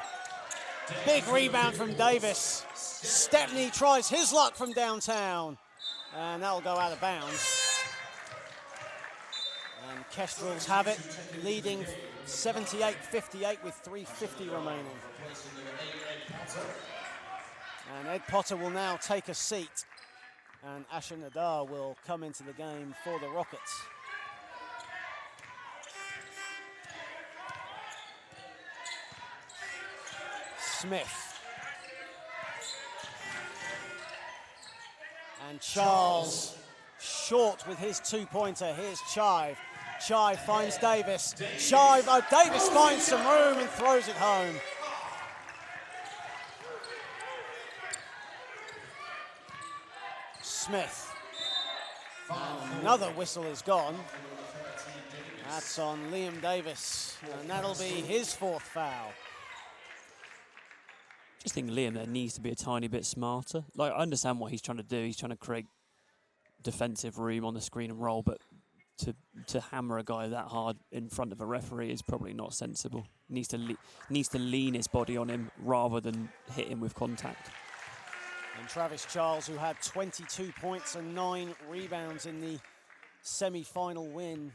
Big rebound from Davis. Stepney tries his luck from downtown. And that'll go out of bounds. And Kestrels have it, leading 78-58 with 3:50 remaining. And Ed Potter will now take a seat. And Asher Nadar will come into the game for the Rockets. Smith. And Charles short with his 2-pointer. Here's Chive. Chive finds Davis. Chive, Davis finds some room and throws it home. Smith. And another whistle is gone. That's on Liam Davis, and that'll be his 4th foul. Just think Liam there needs to be a tiny bit smarter. Like, I understand what he's trying to do. He's trying to create defensive room on the screen and roll, but to hammer a guy that hard in front of a referee is probably not sensible. Needs to lean his body on him rather than hit him with contact. And Travis Charles, who had 22 points and 9 rebounds in the semi-final win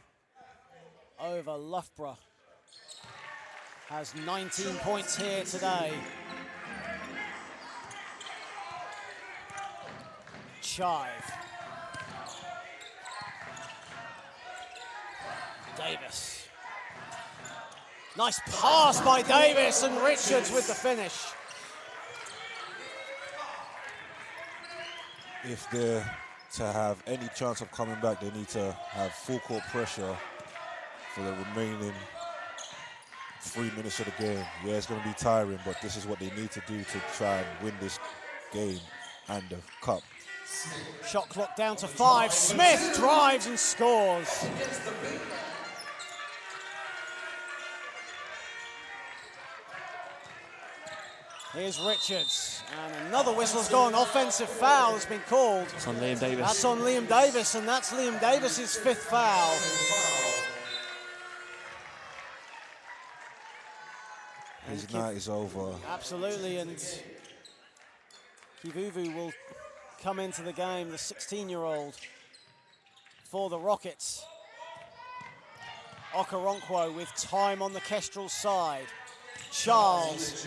over Loughborough, has 19 points here today. Chive. Davis. Nice pass by Davis, and Richards with the finish. If they're to have any chance of coming back, they need to have full court pressure for the remaining 3 minutes of the game. Yeah, it's going to be tiring, but this is what they need to do to try and win this game and the cup. Shot clock down to 5. Smith drives and scores. Here's Richards, and another whistle's gone. Offensive foul has been called. It's on Liam Davis. That's on Liam Davis, and that's Liam Davis's 5th foul. His night is over. Absolutely, and Kivuvu will come into the game, the 16-year-old for the Rockets. Okoronkwo with time on the Kestrels side. Charles.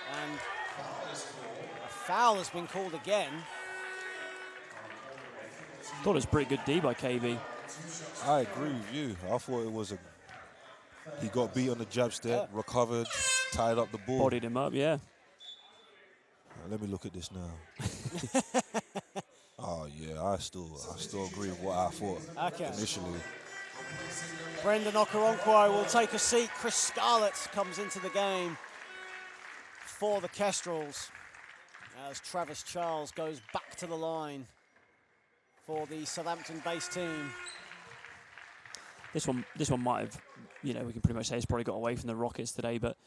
And a foul has been called again. Thought it was pretty good D by KB. I agree with you. I thought it was he got beat on the jab step, recovered, tied up the ball. Bodied him up, yeah. Let me look at this now. Oh yeah, I still agree with what I thought initially. Brendan Okoronkwo will take a seat. Chris Scarlett comes into the game for the Kestrels as Travis Charles goes back to the line for the Southampton-based team. This one might have, we can pretty much say it's probably got away from the Rockets today, but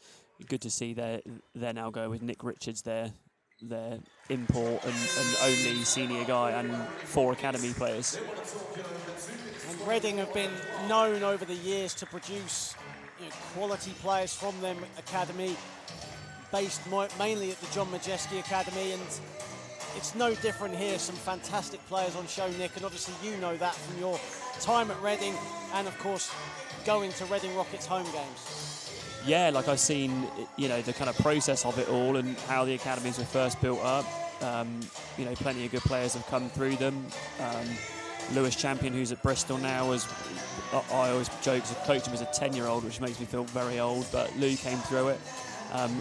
good to see they're now going with Nick Richards there, their import and only senior guy, and 4 academy players. And Reading have been known over the years to produce quality players from them academy, based mainly at the John Majeski Academy, and it's no different here. Some fantastic players on show, Nick, and obviously you know that from your time at Reading and, of course, going to Reading Rockets home games. Yeah, like I've seen, the kind of process of it all and how the academies were first built up. Plenty of good players have come through them. Lewis Champion, who's at Bristol now, I always joke, coached him as a 10-year-old, which makes me feel very old, but Lou came through it.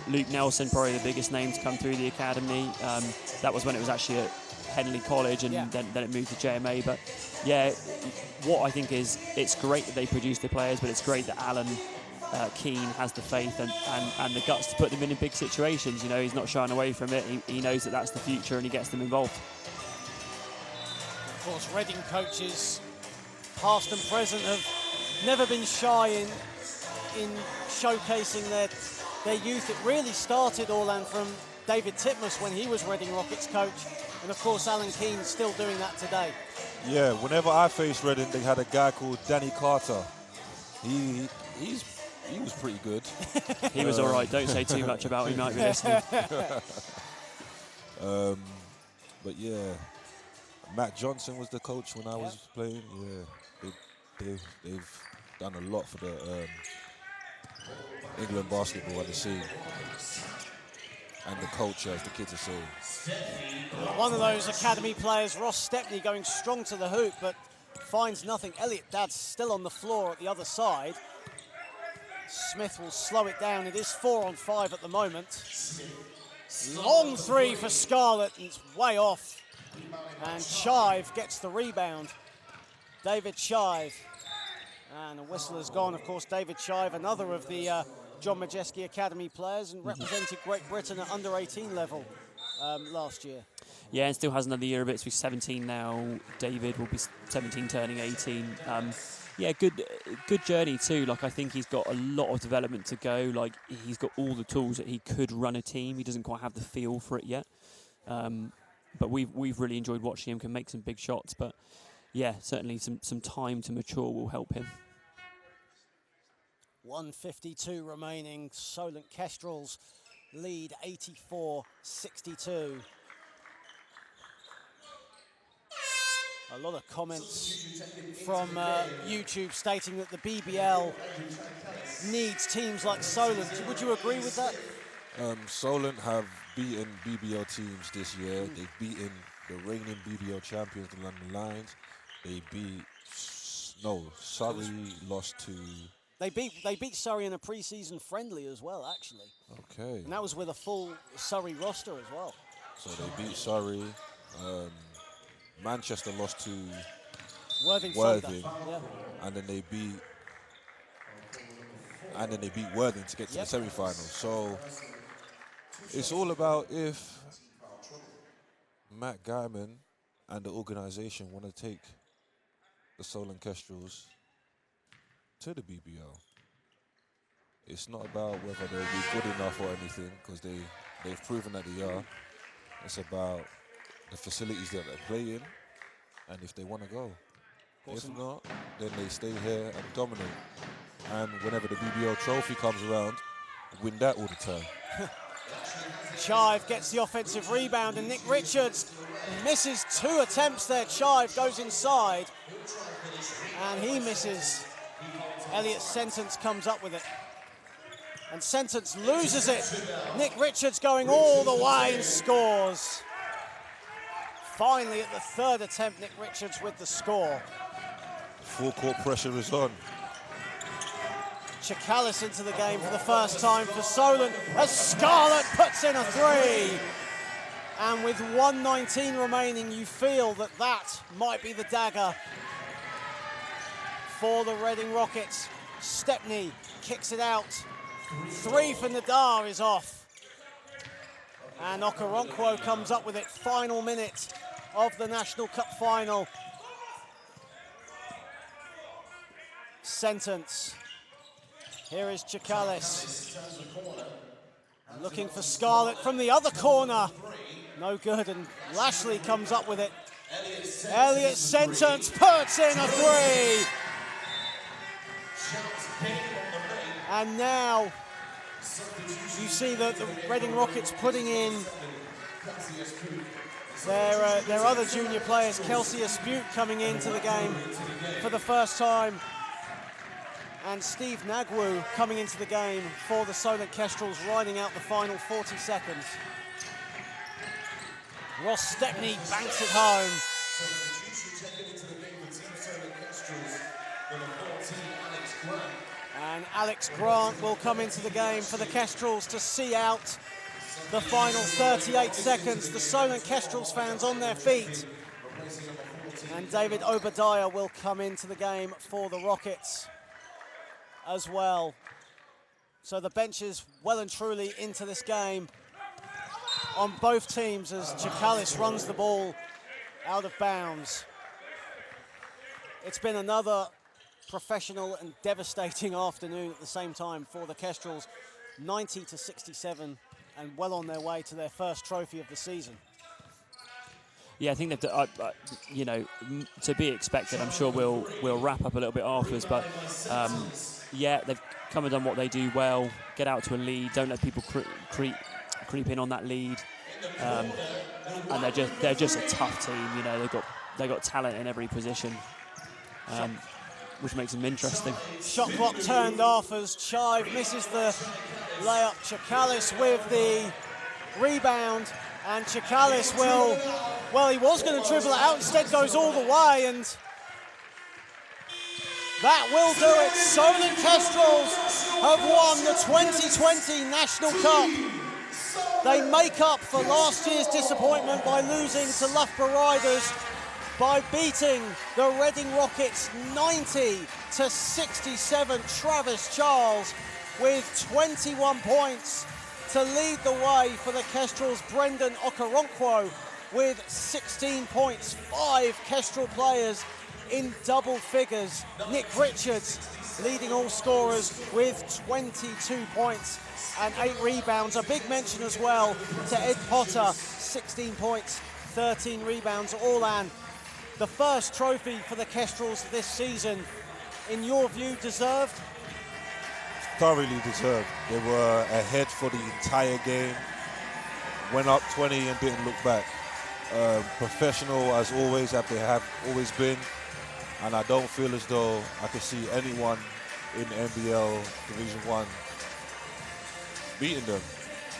Luke Nelson, probably the biggest name to come through the academy. That was when it was actually at Henley College, and then it moved to JMA. But yeah, what I think is it's great that they produce the players, but it's great that Alan Keane has the faith and the guts to put them in big situations. He's not shying away from it. He knows that that's the future, and he gets them involved. Of course, Reading coaches, past and present, have never been shy in showcasing their youth. It really started, Orlan, from David Titmus when he was Reading Rockets coach, and of course Alan Keane's still doing that today. Yeah, whenever I faced Reading, they had a guy called Danny Carter. He was pretty good. He was all right. Don't say too much about him. He might be listening. But yeah, Matt Johnson was the coach when I was playing. Yeah, they've done a lot for the England basketball at the scene. And the culture, as the kids are saying. One of those academy players, Ross Stepney, going strong to the hoop, but finds nothing. Elliot Dad's still on the floor at the other side. Smith will slow it down. It is 4-on-5 at the moment. Long three for Scarlett, and it's way off. And Chive gets the rebound. David Chive. And a whistle has gone, of course. David Shive, another of the John Majeski Academy players, and represented Great Britain at under 18 level last year. Yeah, and still has another year of it. So he's 17 now. David will be 17, turning 18. Yeah, good journey too. Like, I think he's got a lot of development to go. Like, he's got all the tools that he could run a team. He doesn't quite have the feel for it yet. But we've really enjoyed watching him. Can make some big shots. But yeah, certainly some time to mature will help him. 1:52 remaining. Solent Kestrels lead 84-62. A lot of comments from YouTube stating that the BBL needs teams like Solent. Would you agree with that? Solent have beaten BBL teams this year. They've beaten the reigning BBL champions, the London Lions. They beat, Surrey lost to... They beat Surrey in a pre-season friendly as well, actually. Okay. And that was with a full Surrey roster as well. So they beat Surrey. Manchester lost to Worthing. Yeah. And then they beat Worthing to get to the semi-final. So it's all about if Matt Guyman and the organisation want to take the Solent Kestrels to the BBL. It's not about whether they'll be good enough or anything, because they've proven that they are. It's about the facilities that they play in, and if they want to go. If not, then they stay here and dominate. And whenever the BBL trophy comes around, win that all the time. Chive gets the offensive rebound, and Nick Richards misses 2 attempts there. Chive goes inside, and he misses. Elliot Sentence comes up with it, and Sentence loses it. Nick Richards going all the way and scores. Finally, at the 3rd attempt, Nick Richards with the score. Full court pressure is on. Chikalis into the game for the first time for Solent, as Scarlett puts in a 3. And with 1:19 remaining, you feel that that might be the dagger for the Reading Rockets. Stepney kicks it out. 3 for Nadar is off. And Okoronkwo comes up with it. Final minute of the National Cup final. Sentence. Here is Chikalis. Looking for Scarlett from the other corner. No good, and Lashley comes up with it. Elliot Sentence puts in a 3. And now you see that the Reading Rockets putting in their other junior players. Kelsey Aspute coming into the game for the first time, and Steve Nagwu coming into the game for the Solent Kestrels, riding out the final 40 seconds. Ross Stepney banks it home. And Alex Grant will come into the game for the Kestrels to see out the final 38 seconds. The Solent Kestrels fans on their feet. And David Obadiah will come into the game for the Rockets as well. So the bench is well and truly into this game on both teams as Chikalis runs the ball out of bounds. It's been another professional and devastating afternoon at the same time for the Kestrels. 90-67, and well on their way to their first trophy of the season. Yeah, I think that to be expected. I'm sure we'll wrap up a little bit afterwards, but yeah, they've come and done what they do well. Get out to a lead. Don't let people creep in on that lead. And they're just a tough team. You know, they've got talent in every position, which makes them interesting. Shot clock turned off as Chive misses the layup. Chikalis with the rebound, and Chikalis he was going to dribble it out, instead goes all the way, and that will do it. Solent Kestrels have won the 2020 National Cup. They make up for last year's disappointment by losing to Loughborough Riders by beating the Reading Rockets 90-67. Travis Charles with 21 points to lead the way for the Kestrels. Brendan Okoronkwo with 16 points. 5 Kestrel players in double figures. Nick Richards leading all scorers with 22 points and 8 rebounds. A big mention as well to Ed Potter, 16 points, 13 rebounds. Orlan, the first trophy for the Kestrels this season, in your view, deserved? Thoroughly deserved. They were ahead for the entire game, went up 20 and didn't look back. Professional as always, as they have always been, and I don't feel as though I could see anyone in NBL Division 1 beating them.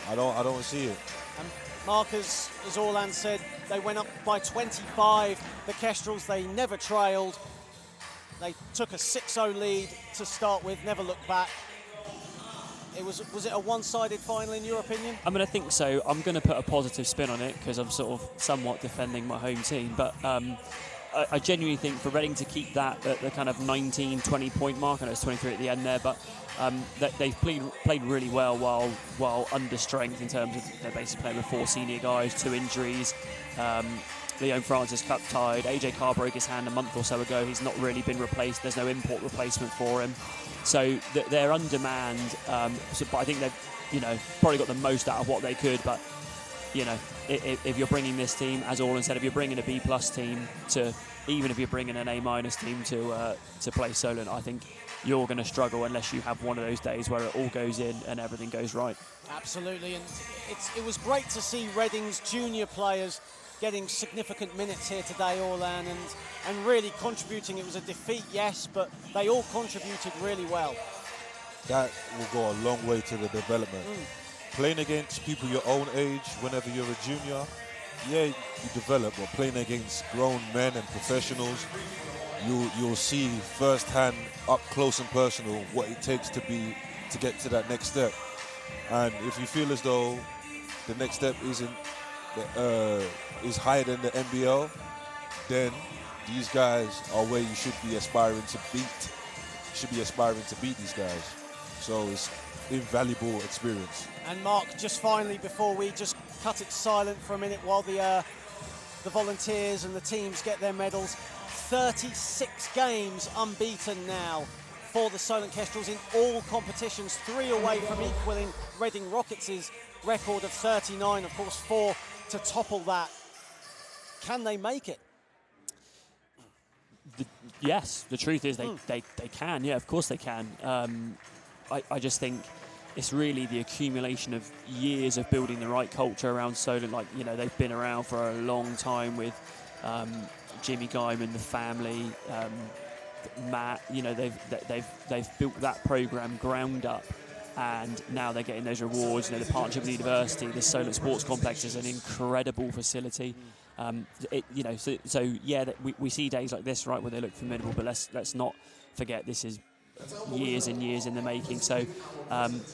I don't see it. And Mark, as Orlan said, they went up by 25. The Kestrels, they never trailed. They took a 6-0 lead to start with, never looked back. Was it a one-sided final in your opinion? I mean, I think so. I'm going to put a positive spin on it because I'm sort of somewhat defending my home team. But I genuinely think for Reading to keep that at the kind of 19, 20-point mark, I know it's 23 at the end there, but they've played really well while under strength in terms of they're basically playing with 4 senior guys, 2 injuries. Leon Francis cup tied. AJ Carr broke his hand a month or so ago. He's not really been replaced. There's no import replacement for him. So they're on demand. But I think they've, probably got the most out of what they could. But, if you're bringing this team, as Orlan said, if you're bringing a B+ team to, even if you're bringing an A- team to play Solent, I think you're going to struggle unless you have one of those days where it all goes in and everything goes right. Absolutely, and it was great to see Reading's junior players getting significant minutes here today, Orlan, and really contributing. It was a defeat, yes, but they all contributed really well. That will go a long way to the development. Playing against people your own age, whenever you're a junior, yeah, you develop, but playing against grown men and professionals, you'll see firsthand, up close and personal, what it takes to get to that next step. And if you feel as though the next step is higher than the NBL, then these guys are where you should be aspiring to beat. You should be aspiring to beat these guys. So it's invaluable experience. And Mark, just finally, before we just cut it silent for a minute while the volunteers and the teams get their medals, 36 games unbeaten now for the Solent Kestrels in all competitions, 3 away from equaling Reading Rockets' record of 39, of course 4 to topple that. Can they make it? Yes, the truth is they can. Yeah, of course they can. I just think it's really the accumulation of years of building the right culture around Solent. Like, they've been around for a long time with Jimmy Guyman, the family, Matt. They've built that program ground up, and now they're getting those rewards. The partnership with the university, the Solent Sports Complex is an incredible facility. We see days like this, right, where they look formidable, but let's not forget this is years and years in the making. So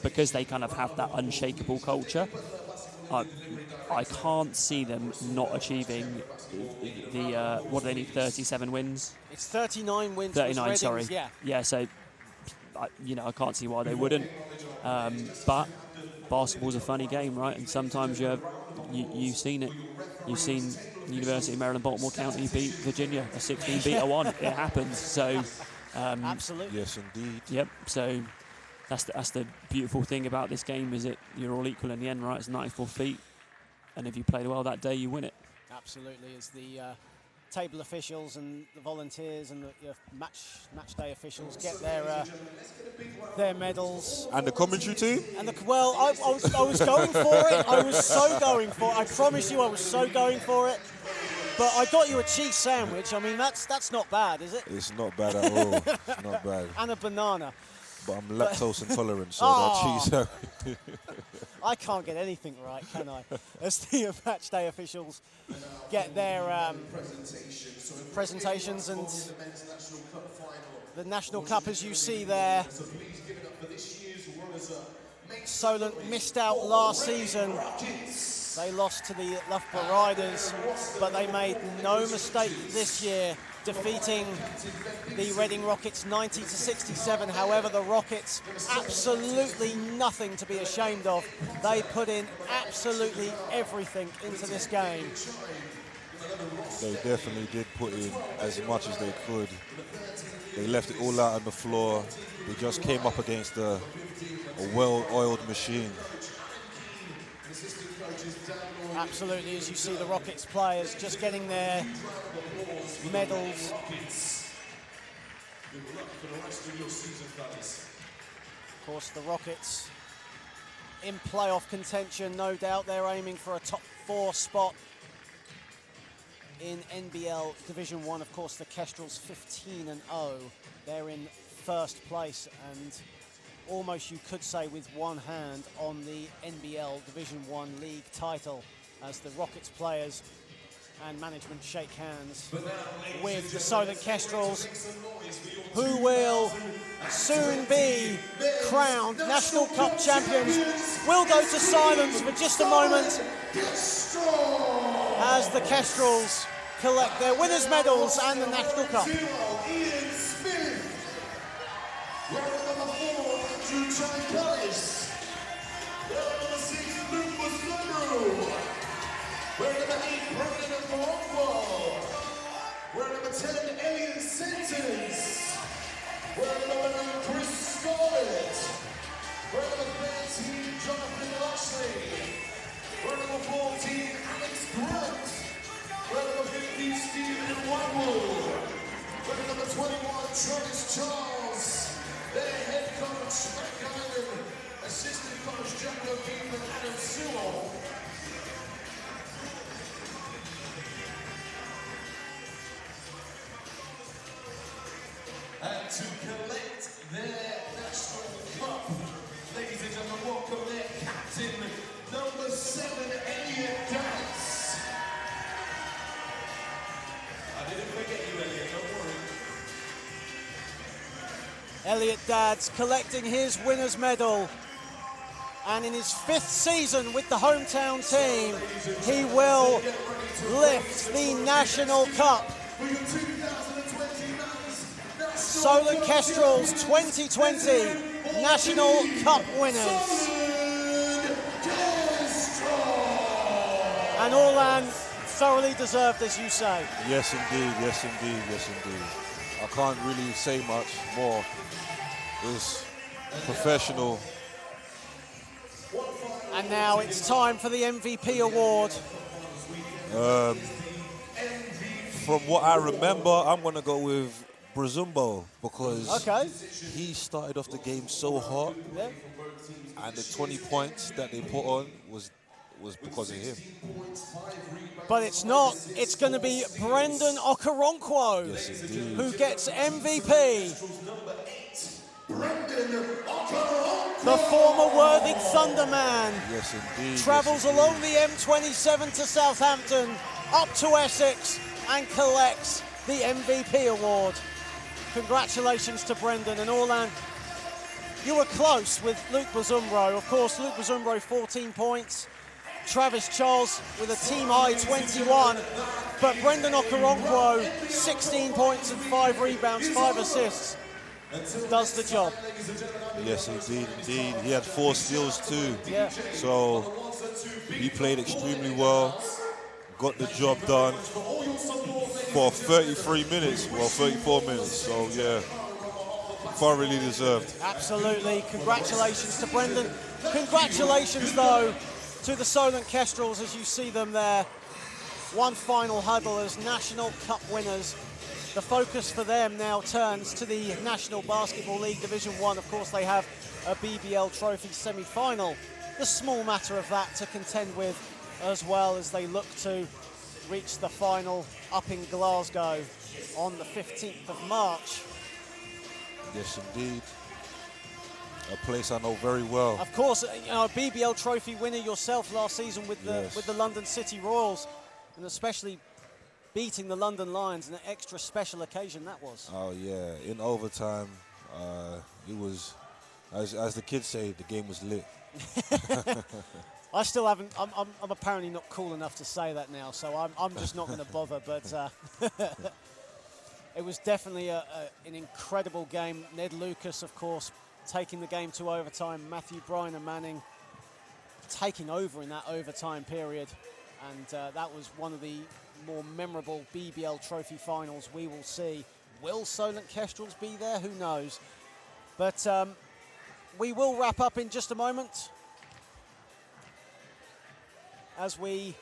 because they kind of have that unshakable culture, I can't see them not achieving the what do they need, 37 wins? It's 39 wins. 39, sorry. Yeah. Yeah, so I can't see why they wouldn't. But basketball's a funny game, right? And sometimes you've seen it. You've seen University of Maryland, Baltimore County beat Virginia, a 16-1. It happens. So absolutely. Yes, indeed. Yep. So that's the beautiful thing about this game, is that you're all equal in the end, right? It's 94 feet, and if you played well that day, you win it. Absolutely. As the table officials and the volunteers and the match day officials get their medals. And the commentary team? And I was going for it. I was so going for it. I promise you, I was so going for it. But I got you a cheese sandwich. I mean, that's not bad, is it? It's not bad at all. It's not bad. And a banana. But I'm lactose intolerant, so that cheese sandwich. I can't get anything right, can I? As the match day officials get their presentations, and the National Cup, as you see there. Solent missed out last season They lost to the Loughborough Riders, but they made no mistake this year, defeating the Reading Rockets 90 to 67. However, the Rockets, absolutely nothing to be ashamed of. They put in absolutely everything into this game. They definitely did put in as much as they could. They left it all out on the floor. They just came up against a well-oiled machine. Absolutely, as you see the Rockets players just getting their medals. Of course, the Rockets in playoff contention, no doubt. They're aiming for a top 4 spot in NBL Division 1. Of course, the Kestrels 15-0. They're in first place, and almost you could say with one hand on the NBL Division 1 league title, as the Rockets players and management shake hands with the Solent Kestrels, who will soon be crowned National Cup champions. We'll go to silence for just a moment as the Kestrels collect their winners' medals and the National Cup. We're number 8, Brandon Morocco. We're number 10, Alien Sentence. We're number 9, Chris Scarlett. We're number 13, Jonathan Lashley. We're number 14, Alex Grant. We're number 15, Stephen Whitewood. We're number 21, Travis Charles. Their head coach, Matt Guyman. Assistant coach, Jack O'Keefe and Adam Sewell. And to collect their National Cup, ladies and gentlemen, welcome their captain, number 7, Elliot Dance. I didn't forget you, Elliot, don't worry. Elliot Dadds collecting his winner's medal. And in his 5th season with the hometown team, he will lift the National Cup. Solent Kestrels 2020 National Cup winners. And Orlan thoroughly deserved, as you say. Yes, indeed. Yes, indeed. Yes, indeed. I can't really say much more. It's professional. And now it's time for the MVP award. From what I remember, I'm going to go with Brazumbo, because he started off the game so hot, and the 20 points that they put on was because of him. But it's not. It's going to be Brendan Okoronkwo, yes, indeed, who gets MVP. The former Worthing Thunderman, yes, indeed, travels yes, along the M27 to Southampton, up to Essex, and collects the MVP award. Congratulations to Brendan. And Orlan, you were close with Luke Bazumbro. Of course, Luke Bazumbro 14 points, Travis Charles with a team high 21, but Brendan Okoronkwo 16 points and 5 rebounds, 5 assists, does the job. Yes, indeed, indeed. He had 4 steals too. Yeah. So he played extremely well, got the job done for 33 minutes, well, 34 minutes. So yeah, thoroughly deserved. Absolutely. Congratulations to Brendan. Congratulations, though, to the Solent Kestrels as you see them there. One final huddle as National Cup winners. The focus for them now turns to the National Basketball League Division 1. Of course, they have a BBL Trophy semi-final. The small matter of that to contend with, as well as they look to reach the final up in Glasgow on the 15th of March. Yes, indeed. A place I know very well. Of course, you know, a BBL Trophy winner yourself last season with the London City Royals, and especially beating the London Lions, an extra special occasion that was. Oh yeah, in overtime, it was, as the kids say, the game was lit. I still haven't. I'm apparently not cool enough to say that now, so I'm just not going to bother. But it was definitely an incredible game. Ned Lucas, of course, taking the game to overtime. Matthew Bryan and Manning taking over in that overtime period, and that was one of the more memorable BBL Trophy finals we will see. Will Solent Kestrels be there? Who knows? But we will wrap up in just a moment, as we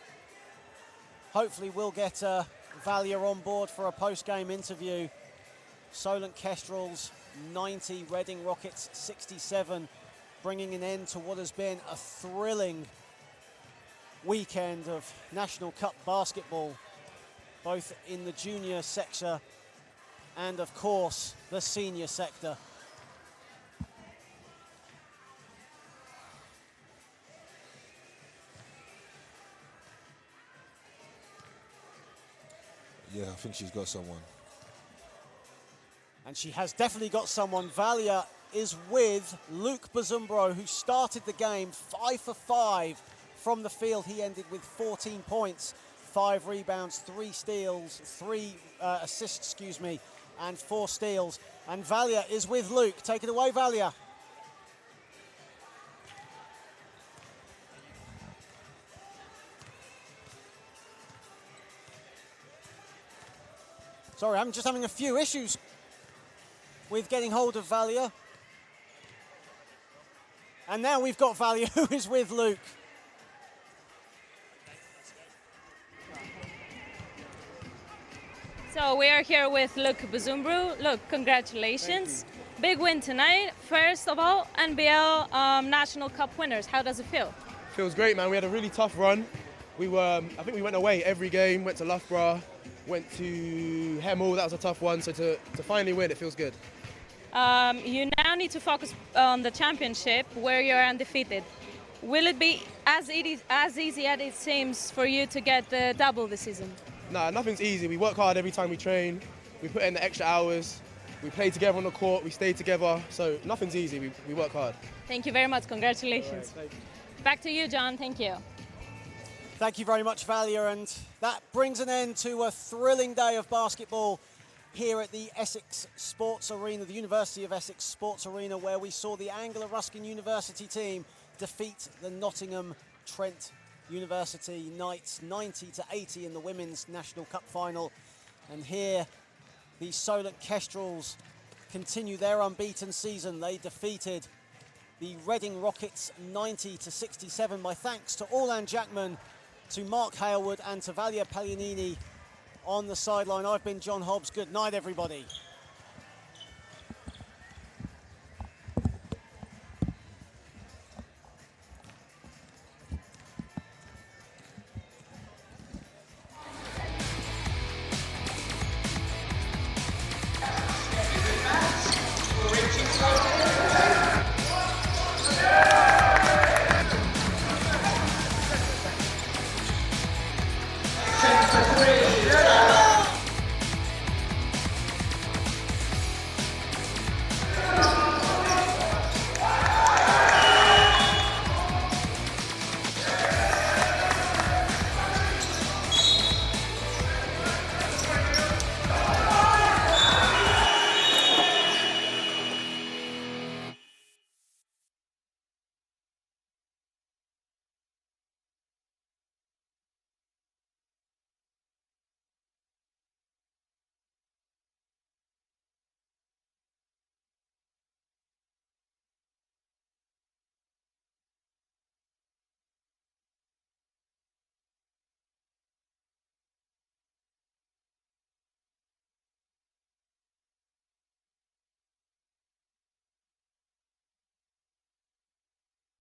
hopefully will get Valia on board for a post-game interview. Solent Kestrels 90, Reading Rockets 67, bringing an end to what has been a thrilling weekend of National Cup basketball, both in the junior sector and, of course, the senior sector. Yeah, I think she's got someone. And she has definitely got someone. Valia is with Luke Bazumbro, who started the game 5 for 5 from the field. He ended with 14 points, 5 rebounds, 3 steals, 3 assists, excuse me, and 4 steals. And Valia is with Luke. Take it away, Valia. Sorry, I'm just having a few issues with getting hold of Valia. And now we've got Valia, who is with Luke. So we are here with Luke Bazumbro. Luke, congratulations. Big win tonight. First of all, NBL National Cup winners. How does it feel? Feels great, man. We had a really tough run. I think we went away every game, went to Loughborough, went to Hemel. That was a tough one. So to finally win, it feels good. You now need to focus on the championship, where you're undefeated. Will it be as easy as it seems for you to get the double this season? Nah, nothing's easy. We work hard every time we train. We put in the extra hours. We play together on the court. We stay together. So nothing's easy. We work hard. Thank you very much. Congratulations. All right, thank you. Back to you, John. Thank you. Thank you very much, Valia. And that brings an end to a thrilling day of basketball here at the Essex Sports Arena, the University of Essex Sports Arena, where we saw the Anglia Ruskin team defeat the Nottingham Trent University Knights 90-80 in the Women's National Cup final. And here the Solent Kestrels continue their unbeaten season. They defeated the Reading Rockets 90-67. My thanks to Orlan Jackman, to Mark Halewood and to Valia Pilianidi on the sideline. I've been John Hobbs. Good night, everybody.